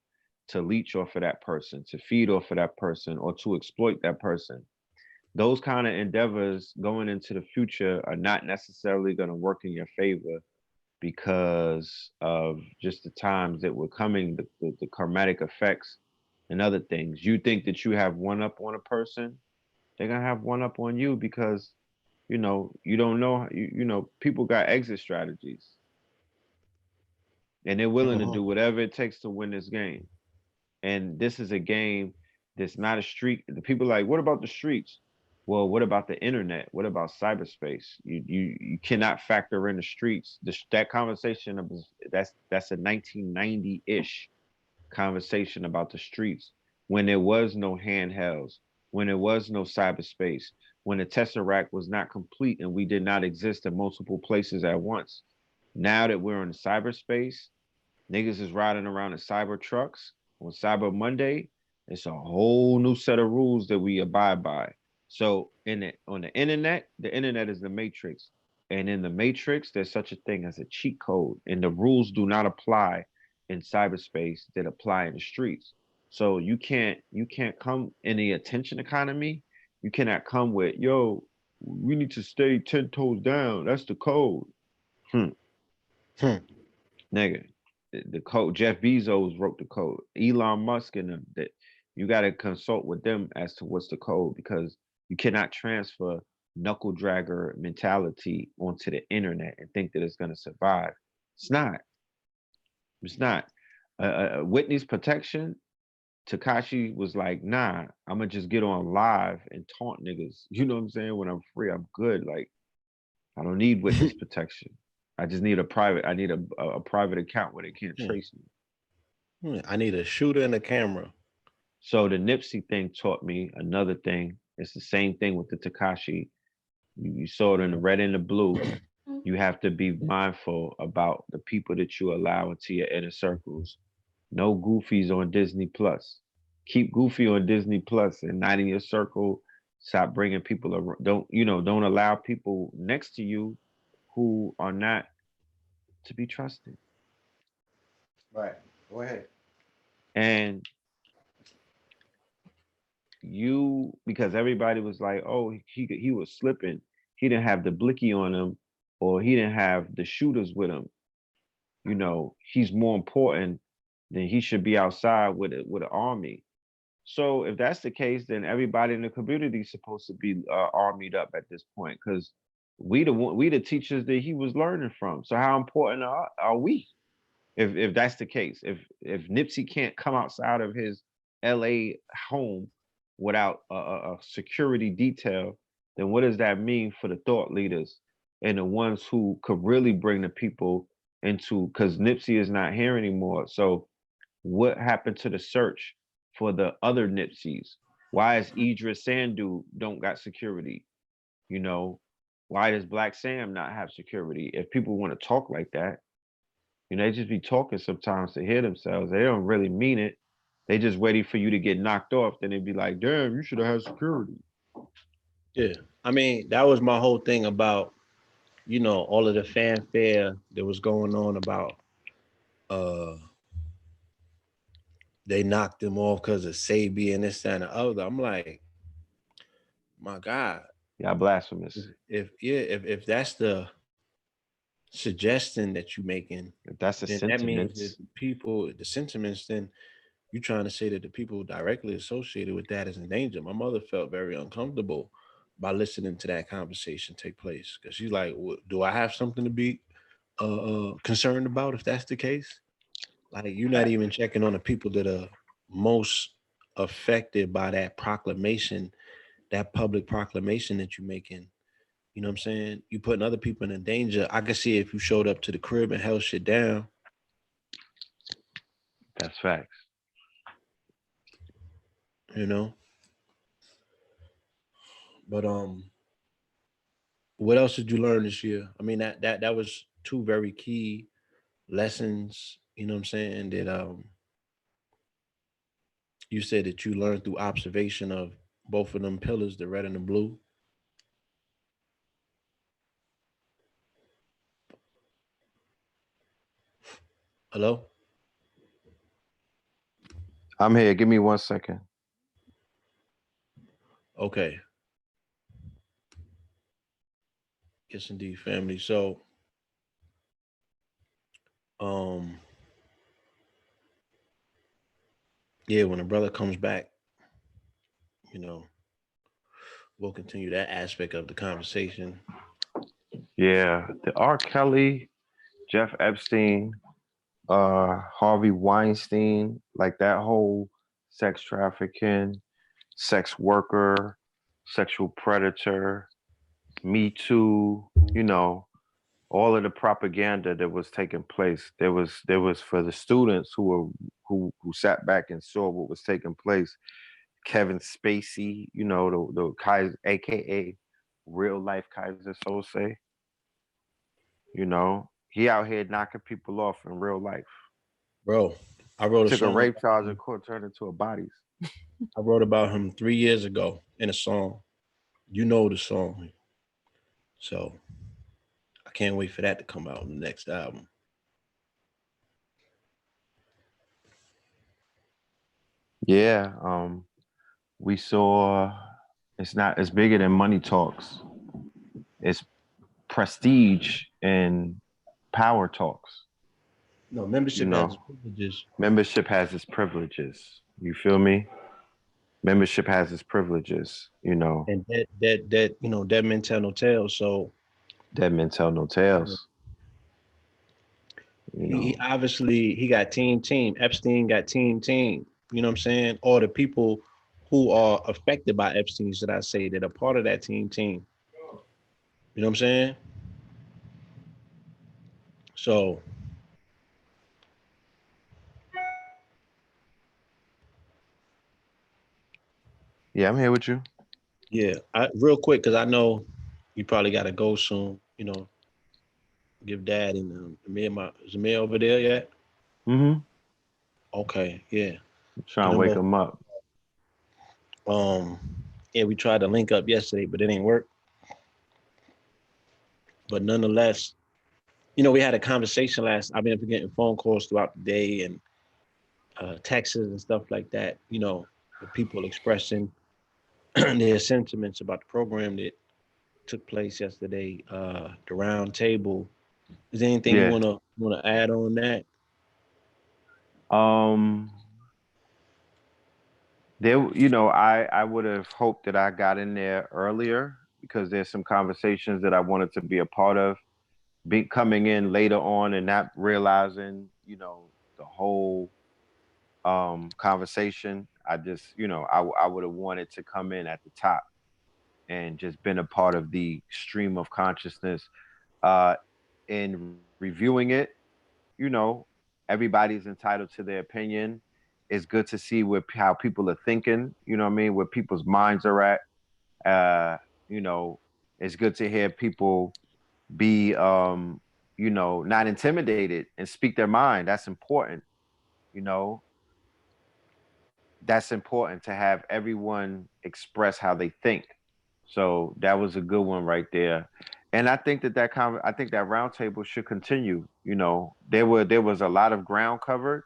to leech off of that person, to feed off of that person, or to exploit that person. Those kind of endeavors going into the future are not necessarily going to work in your favor because of just the times that we're coming, the karmatic effects and other things. You think that you have one up on a person, they're gonna have one up on you because you don't know people got exit strategies and they're willing to Mhm. do whatever it takes to win this game. And this is a game that's not a street. The people are like, what about the streets? Well, what about the internet? What about cyberspace? You cannot factor in the streets. That conversation that's a 1990-ish conversation about the streets when there was no handhelds, when there was no cyberspace, when the tesseract was not complete and we did not exist in multiple places at once. Now that we're in cyberspace, niggas is riding around in cyber trucks on Cyber Monday. It's a whole new set of rules that we abide by. So on the internet is the matrix. And in the matrix, there's such a thing as a cheat code. And the rules do not apply in cyberspace that apply in the streets. So you can't come in the attention economy. You cannot come with, yo, we need to stay 10 toes down. That's the code. Hmm. Hmm. Nigga, the code. Jeff Bezos wrote the code. Elon Musk and them. That you got to consult with them as to what's the code because you cannot transfer knuckle dragger mentality onto the internet and think that it's going to survive. It's not. It's not. Whitney's protection. Takashi was like, nah, I'm gonna just get on live and taunt niggas. You know what I'm saying? When I'm free, I'm good. Like I don't need witness protection. I just need a private. I need a private account where they can't trace me. I need a shooter and a camera. So the Nipsey thing taught me another thing. It's the same thing with the Takashi. You saw it in the red and the blue. You have to be mindful about the people that you allow into your inner circles. No goofies on Disney Plus. Keep Goofy on Disney Plus and not in your circle. Stop bringing people around. Don't allow people next to you who are not to be trusted. Right. Go ahead. And because everybody was like, oh, he was slipping. He didn't have the blicky on him, or he didn't have the shooters with him. He's more important than he should be outside with an army. So if that's the case, then everybody in the community is supposed to be armied up at this point, because we the teachers that he was learning from. So how important are we? If that's the case, if Nipsey can't come outside of his LA home without a security detail, then what does that mean for the thought leaders and the ones who could really bring the people into, because Nipsey is not here anymore. So what happened to the search for the other Nipseys? Why is Idris Sandu don't got security? You know, why does Black Sam not have security? If people want to talk like that, they just be talking sometimes to hear themselves. They don't really mean it. They just waiting for you to get knocked off. Then they'd be like, damn, you should have had security. Yeah. I mean, that was my whole thing about, all of the fanfare that was going on about uh they knocked him off because of Sabi and this, that, and the other. I'm like, my God. Yeah, blasphemous. If that's the suggestion that you're making, If that's the then that means that sentiments, the people, the sentiments, then you're trying to say that the people directly associated with that is in danger. My mother felt very uncomfortable by listening to that conversation take place because she's like, Do I have something to be concerned about if that's the case? Like, you're not even checking on the people that are most affected by that proclamation, that public proclamation that you're making. You know what I'm saying? You putting other people in danger. I could see if you showed up to the crib and held shit down, that's facts. you know. But what else did you learn this year? I mean, that was two very key lessons. You know what I'm saying? That you said that you learned through observation of both of them pillars, the red and the blue. Hello. I'm here. Give me 1 second. Okay. Yes, indeed, family. So, um, yeah, when a brother comes back, you know, we'll continue that aspect of the conversation. Yeah, the R. Kelly, Jeff Epstein, Harvey Weinstein, like that whole sex trafficking, sex worker, sexual predator, Me Too, all of the propaganda that was taking place. There was for the students who sat back and saw what was taking place. Kevin Spacey, the Kaiser, aka real life Kaiser Sose, he out here knocking people off in real life. Bro, I wrote a Took a song rape about charge in him. court, turned into a bodies. I wrote about him 3 years ago in a song. You know the song. So I can't wait for that to come out in the next album. Yeah, we saw it's bigger than money talks. It's prestige and power talks. No, You membership has its know, privileges. membership has its privileges. You feel me? Membership has its privileges. And that men tell no tales. So Dead men tell no tales. You he know, obviously he got team. Epstein got team. You know what I'm saying? Or the people who are affected by Epstein, should I say, that are part of that team. You know what I'm saying? So yeah, I'm here with you. yeah, real quick because I know you probably got to go soon. Give dad and me and my is Amir over there yet? Mm-hmm. Okay, yeah. Get Trying to them wake both. them up. Um, yeah, we tried to link up yesterday, but it ain't work. But nonetheless, we had a conversation last. I've been getting phone calls throughout the day and texts and stuff like that. With people expressing their sentiments about the program that took place yesterday. The round table. Is there anything you Yeah. wanna add on that? Um. I would have hoped that I got in there earlier because there's some conversations that I wanted to be a part of. Be coming in later on and not realizing, the whole conversation. I just, I would have wanted to come in at the top and just been a part of the stream of consciousness. Uh, in reviewing it, you know, everybody's entitled to their opinion. It's good to see how people are thinking, you know what I mean, where people's minds are at. Uh, you know, it's good to hear people be not intimidated and speak their mind. That's important, you know. That's important to have everyone express how they think. So that was a good one right there. And I think I think that roundtable should continue. You know, there was a lot of ground covered,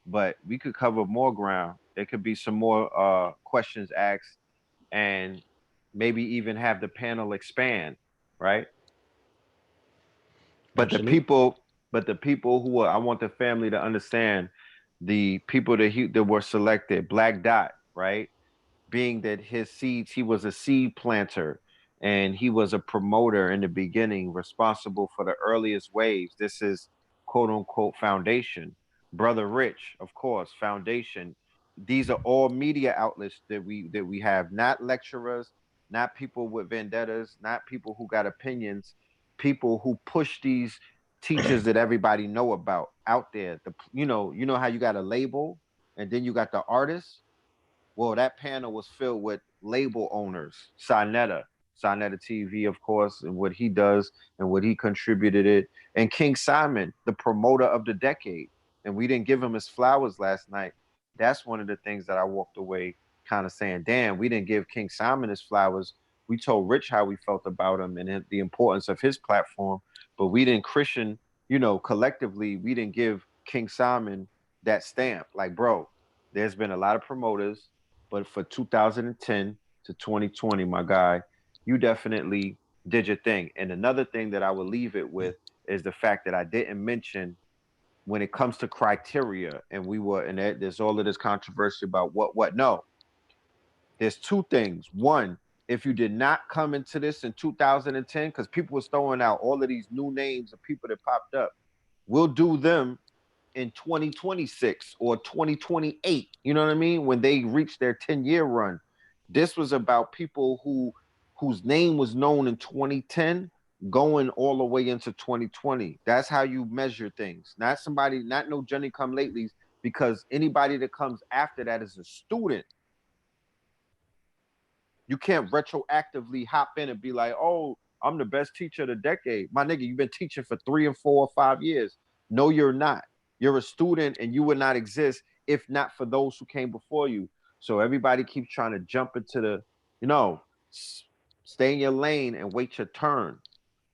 but we could cover more ground. There could be some more questions asked, and maybe even have the panel expand, right? But the Absolutely. people, who are, I want the family to understand, the people that were selected, Black Dot, right? Being that his seeds, he was a seed planter and he was a promoter in the beginning, responsible for the earliest waves. This is quote unquote foundation. Brother Rich, of course, foundation. These are all media outlets that we have, not lecturers, not people with vendettas, not people who got opinions, people who push these teachers that everybody know about out there. You know how you got a label and then you got the artist. Well, that panel was filled with label owners, Sinetta TV, of course, and what he does and what he contributed it, and King Simon, the promoter of the decade. And we didn't give him his flowers last night. That's one of the things that I walked away kind of saying, damn, we didn't give King Simon his flowers. We told Rich how we felt about him and the importance of his platform, but we didn't Christian, collectively, we didn't give King Simon that stamp. Like, bro, there's been a lot of promoters, but for 2010 to 2020, my guy, you definitely did your thing. And another thing that I would leave it with is the fact that I didn't mention when it comes to criteria, and there's all of this controversy about what. No, there's two things. One, if you did not come into this in 2010, because people was throwing out all of these new names of people that popped up, we'll do them in 2026 or 2028. You know what I mean? When they reach their 10-year run. This was about people whose name was known in 2010 going all the way into 2020. That's how you measure things. Not no Johnny come latelys, because anybody that comes after that is a student. You can't retroactively hop in and be like, oh, I'm the best teacher of the decade. My nigga, you've been teaching for 3 and 4 or 5 years. No, you're not. You're a student and you would not exist if not for those who came before you. So everybody keeps trying to jump into you know, stay in your lane and wait your turn.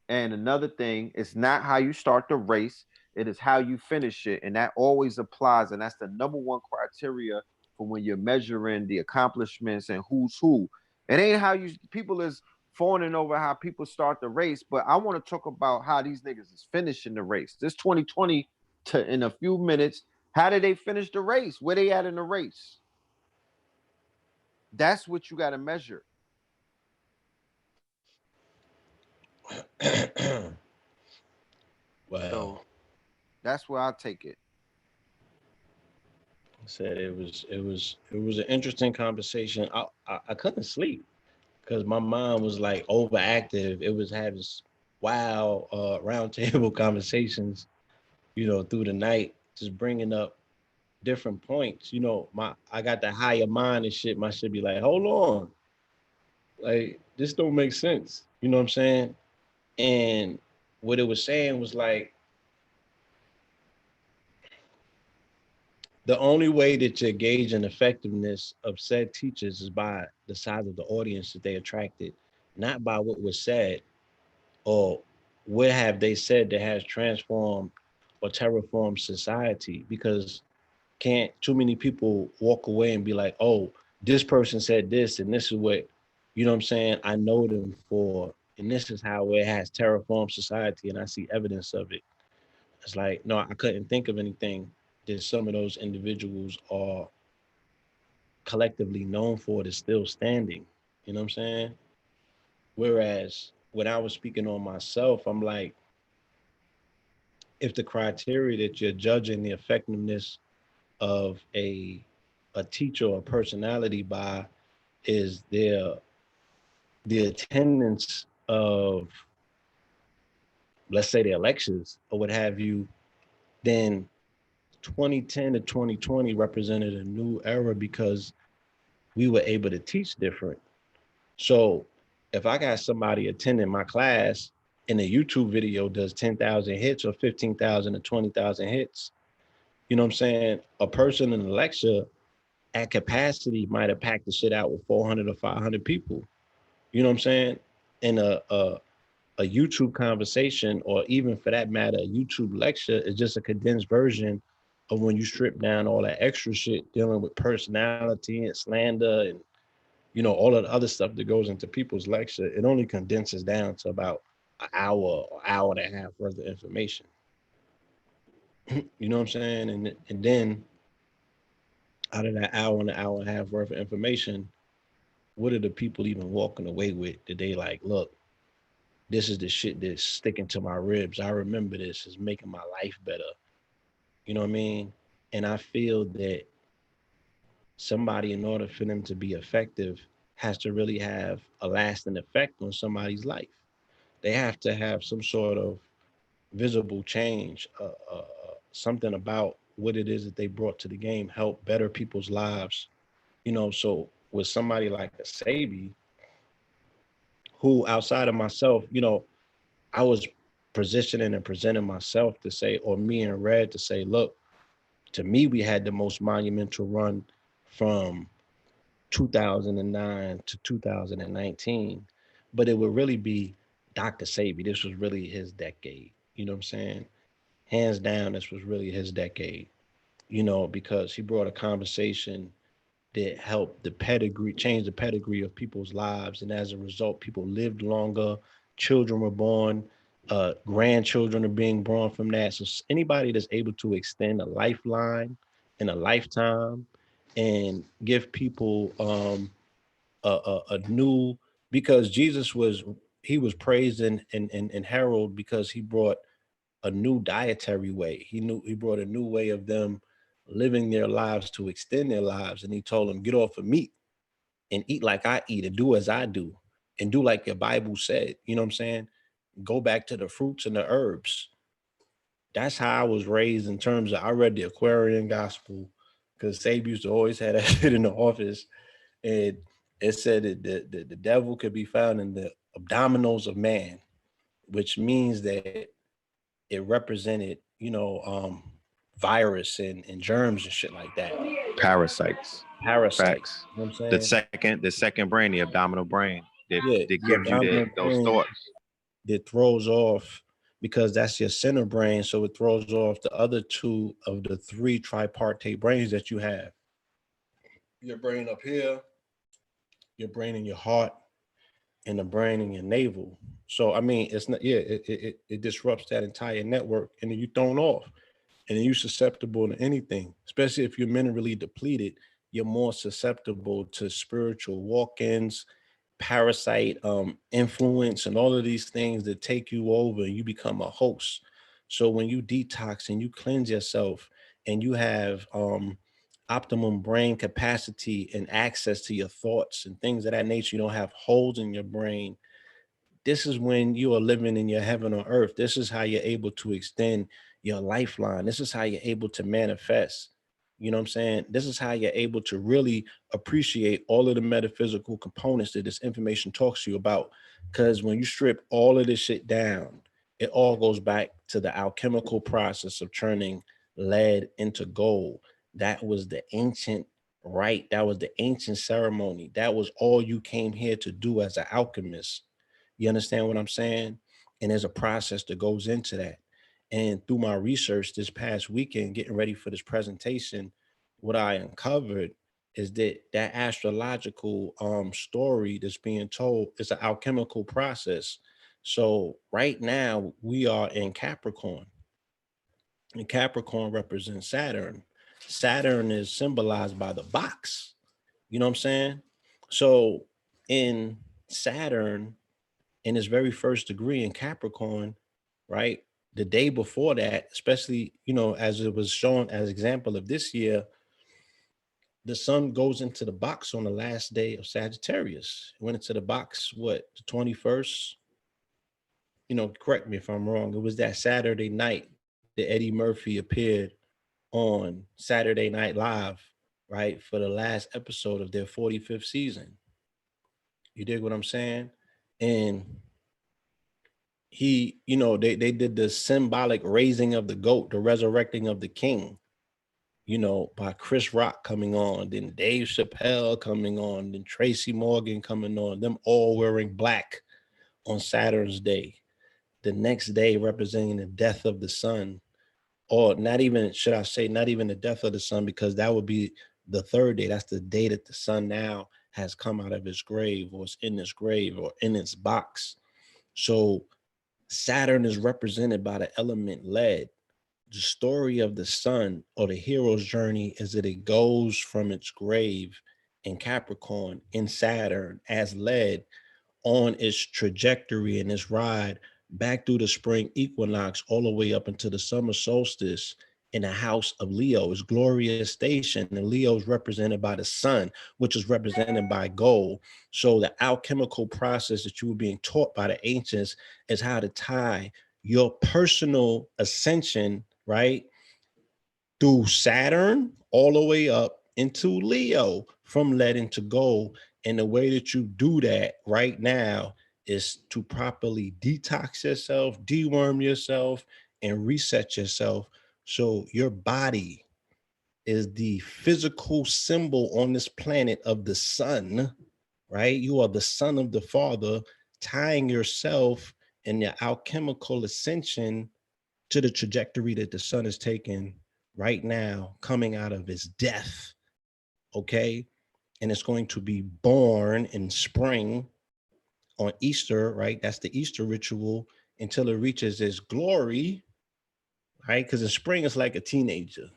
And another thing, it's not how you start the race, it is how you finish it. And that always applies. And that's the number one criteria for when you're measuring the accomplishments and who's who. It ain't how people is fawning over how people start the race, but I want to talk about how these niggas is finishing the race. This 2020 in a few minutes, how did they finish the race? Where they at in the race? That's what you got to measure. Wow. So that's where I take it. I said it was an interesting conversation. I couldn't sleep because my mind was like overactive. It was having wild roundtable conversations, through the night, just bringing up different points. I got the higher mind and shit. My shit be like, hold on, like this don't make sense. You know what I'm saying? And what it was saying was like the only way that you gauge an effectiveness of said teachers is by the size of the audience that they attracted, not by what was said or what have they said that has transformed or terraformed society. Because can't too many people walk away and be like, oh, this person said this and this is what, what I'm saying, I know them for, and this is how it has terraformed society and I see evidence of it. It's like, no, I couldn't think of anything that some of those individuals are collectively known for that's still standing. You know what I'm saying? Whereas when I was speaking on myself, I'm like, if the criteria that you're judging the effectiveness of a teacher or personality by is the attendance of, let's say, the elections or what have you, then 2010 to 2020 represented a new era because we were able to teach different. So if I got somebody attending my class and a YouTube video does 10,000 hits or 15,000 or 20,000 hits, you know what I'm saying? A person in a lecture at capacity might have packed the shit out with 400 or 500 people. You know what I'm saying? In a YouTube conversation, or even for that matter, a YouTube lecture is just a condensed version of when you strip down all that extra shit dealing with personality and slander and all of the other stuff that goes into people's lecture. It only condenses down to about an hour or hour and a half worth of information. You know what I'm saying? And then out of that hour and an hour and a half worth of information, what are the people even walking away with? That they like, look, this is the shit that's sticking to my ribs. I remember this is making my life better. You know what I mean? And I feel that somebody, in order for them to be effective, has to really have a lasting effect on somebody's life. They have to have some sort of visible change, something about what it is that they brought to the game help better people's lives. So with somebody like a Sabi, who outside of myself, I was positioning and presenting myself to say, or me and Red to say, look, to me, we had the most monumental run from 2009 to 2019, but it would really be Dr. Sabi. This was really his decade. You know what I'm saying? Hands down, this was really his decade, because he brought a conversation that helped the pedigree, change the pedigree of people's lives. And as a result, people lived longer, children were born, grandchildren are being born from that. So anybody that's able to extend a lifeline in a lifetime and give people a new, because Jesus was, he was praised and heralded because he brought a new dietary way. He brought a new way of them living their lives to extend their lives. And he told them, get off of meat and eat like I eat and do as I do and do like your Bible said. You know what I'm saying? Go back to the fruits and the herbs. That's how I was raised in terms of, I read the Aquarian gospel because Sabe used to always have that shit in the office. And it said that the devil could be found in the abdominals of man, which means that it represented, virus and germs and shit like that. Parasites. Parasites. Facts. You know what I'm saying? The second brain, the abdominal brain, Yeah, that the gives you abdominal those brain thoughts. that throws off, because that's your center brain. So it throws off the other two of the three tripartite brains that you have. Your brain up here, your brain in your heart, and the brain in your navel. So I mean, it's not, yeah, it disrupts that entire network, and then you thrown off, and then you're susceptible to anything, especially if you're minerally depleted. You're more susceptible to spiritual walk-ins, parasite influence, and all of these things that take you over, and you become a host. So when you detox and you cleanse yourself, and you have optimum brain capacity and access to your thoughts and things of that nature, you don't have holes in your brain. This is when you are living in your heaven on earth. This is how you're able to extend your lifeline. This is how you're able to manifest. You know what I'm saying? This is how you're able to really appreciate all of the metaphysical components that this information talks to you about. Because when you strip all of this shit down, it all goes back to the alchemical process of turning lead into gold. That was the ancient rite. That was the ancient ceremony. That was all you came here to do as an alchemist. You understand what I'm saying? And there's a process that goes into that. And through my research this past weekend, getting ready for this presentation, what I uncovered is that that astrological story that's being told is an alchemical process. So right now we are in Capricorn, and Capricorn represents Saturn. Saturn is symbolized by the box. You know what I'm saying? So in Saturn, in his very first degree in Capricorn, right? The day before that, especially, as it was shown as example of this year, the sun goes into the box on the last day of Sagittarius. It went into the box, what, the 21st? Correct me if I'm wrong. It was that Saturday night that Eddie Murphy appeared on Saturday Night Live, right, for the last episode of their 45th season. You dig what I'm saying? And he, they did the symbolic raising of the goat, the resurrecting of the king, by Chris Rock coming on, then Dave Chappelle coming on, then Tracy Morgan coming on, them all wearing black on Saturn's day. The next day representing the death of the sun, or not even, should I say, not even the death of the sun, because that would be the third day. That's the day that the sun now has come out of its grave, or it's in its grave, or in its box. So Saturn is represented by the element lead. The story of the sun, or the hero's journey, is that it goes from its grave in Capricorn in Saturn as lead on its trajectory and its ride back through the spring equinox all the way up into the summer solstice in the house of Leo. It's glorious station, and Leo is represented by the sun, which is represented by gold. So the alchemical process that you were being taught by the ancients is how to tie your personal ascension, right, through Saturn all the way up into Leo, from lead into gold. And the way that you do that right now is to properly detox yourself, deworm yourself, and reset yourself. So your body is the physical symbol on this planet of the sun, right? You are the son of the Father, tying yourself and your alchemical ascension to the trajectory that the sun is taking right now, coming out of its death. Okay. And it's going to be born in spring on Easter, right? That's the Easter ritual, until it reaches its glory, right? Because in spring, it's like a teenager.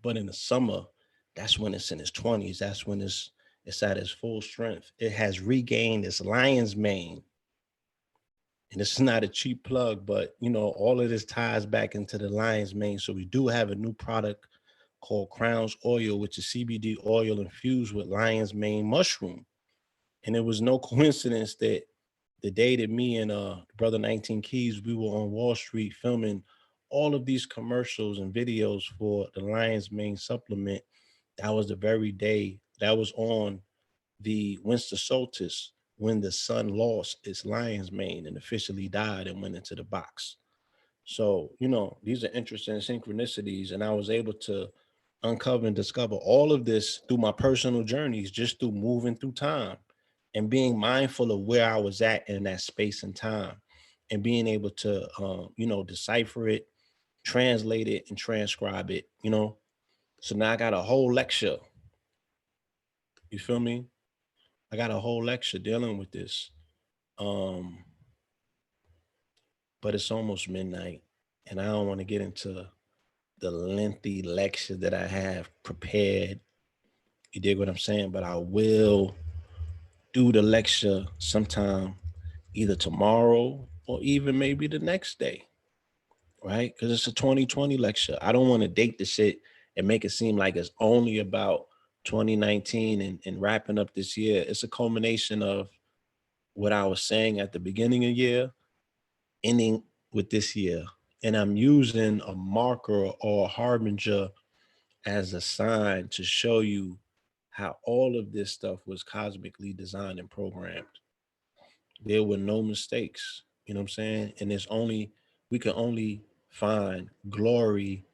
But in the summer, that's when it's in its 20s. That's when it's at its full strength. It has regained its lion's mane. And this is not a cheap plug, but all of this ties back into the lion's mane. So we do have a new product called Crown's Oil, which is CBD oil infused with lion's mane mushroom. And it was no coincidence that the day that me and brother 19 Keys, we were on Wall Street filming all of these commercials and videos for the lion's mane supplement. That was the very day that was on the winter solstice, when the sun lost its lion's mane and officially died and went into the box. So, these are interesting synchronicities. And I was able to uncover and discover all of this through my personal journeys, just through moving through time and being mindful of where I was at in that space and time, and being able to, decipher it, translate it, and transcribe it. So now I got a whole lecture. You feel me? I got a whole lecture dealing with this. Um, but it's almost midnight, and I don't want to get into the lengthy lecture that I have prepared. You dig what I'm saying? But I will do the lecture sometime, either tomorrow or even maybe the next day, right? Because it's a 2020 lecture. I don't want to date the shit and make it seem like it's only about 2019 and wrapping up this year. It's a culmination of what I was saying at the beginning of the year, ending with this year. And I'm using a marker or a harbinger as a sign to show you how all of this stuff was cosmically designed and programmed. There were no mistakes. You know what I'm saying? And we can only find glory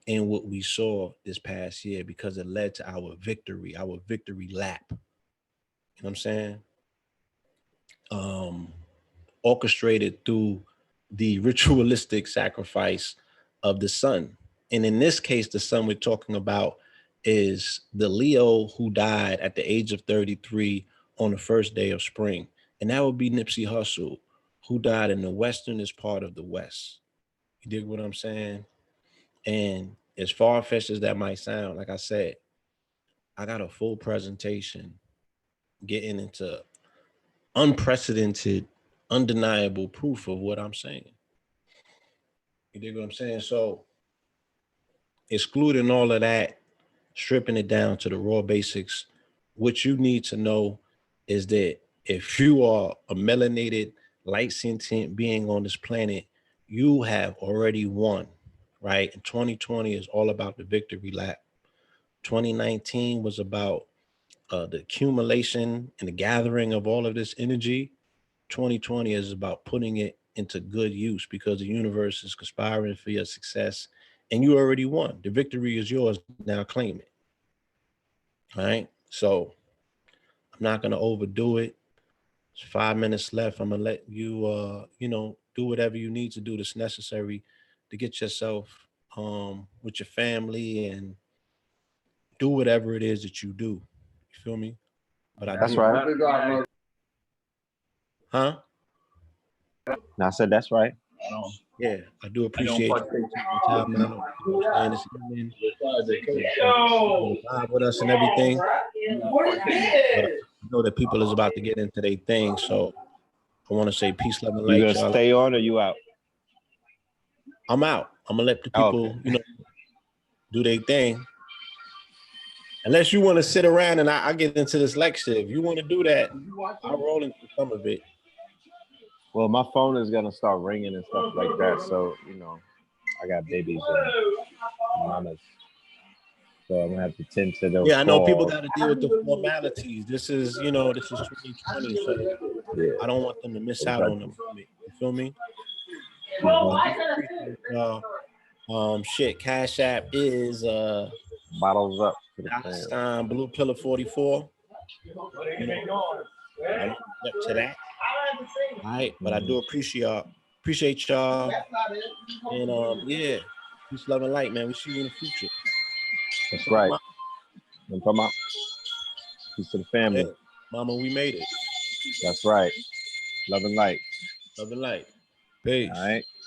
in what we saw this past year, because it led to our victory lap. You know what I'm saying? Um, Orchestrated through the ritualistic sacrifice of the sun. And in this case, the sun we're talking about is the Leo who died at the age of 33 on the first day of spring. And that would be Nipsey Hussle, who died in the westernest part of the West. You dig what I'm saying? And as far fetched as that might sound, like I said, I got a full presentation getting into unprecedented, undeniable proof of what I'm saying. You dig what I'm saying? So, excluding all of that, stripping it down to the raw basics, what you need to know is that if you are a melanated, light sentient being on this planet, you have already won, right? And 2020 is all about the victory lap. 2019 was about the accumulation and the gathering of all of this energy. 2020 is about putting it into good use because the universe is conspiring for your success and you already won. The victory is yours. Now claim it. All right. So I'm not going to overdo it. It's 5 minutes left. I'm going to let you, do whatever you need to do that's necessary to get yourself with your family and do whatever it is that you do. You feel me? But That's right. Huh? No, I said that's right. Yeah, I do appreciate you taking time out. This evening, vibe with us and everything. But I know that people is about to get into their thing, so I want to say peace, love, and You light, gonna y'all. stay on or you out? I'm out. I'm gonna let the people, do their thing. Unless you want to sit around and I get into this lecture. If you want to do that, I'll roll into some of it. Well, my phone is gonna start ringing and stuff like that. So I got babies and mamas, so I'm gonna have to tend to those. Yeah, I know people calls. got to deal with the formalities. This is 2020, so Yeah. I don't want them to miss out on them. You feel me? Shit. Cash App is Bottles up. Blue Pillar 44. I don't step to that. All right, but I do appreciate y'all, and yeah, peace, love, and light, man. We see you in the future. That's right. I'm talking about peace to the family. Hey, mama, we made it. That's right. Love and light. Love and light. Peace. All right.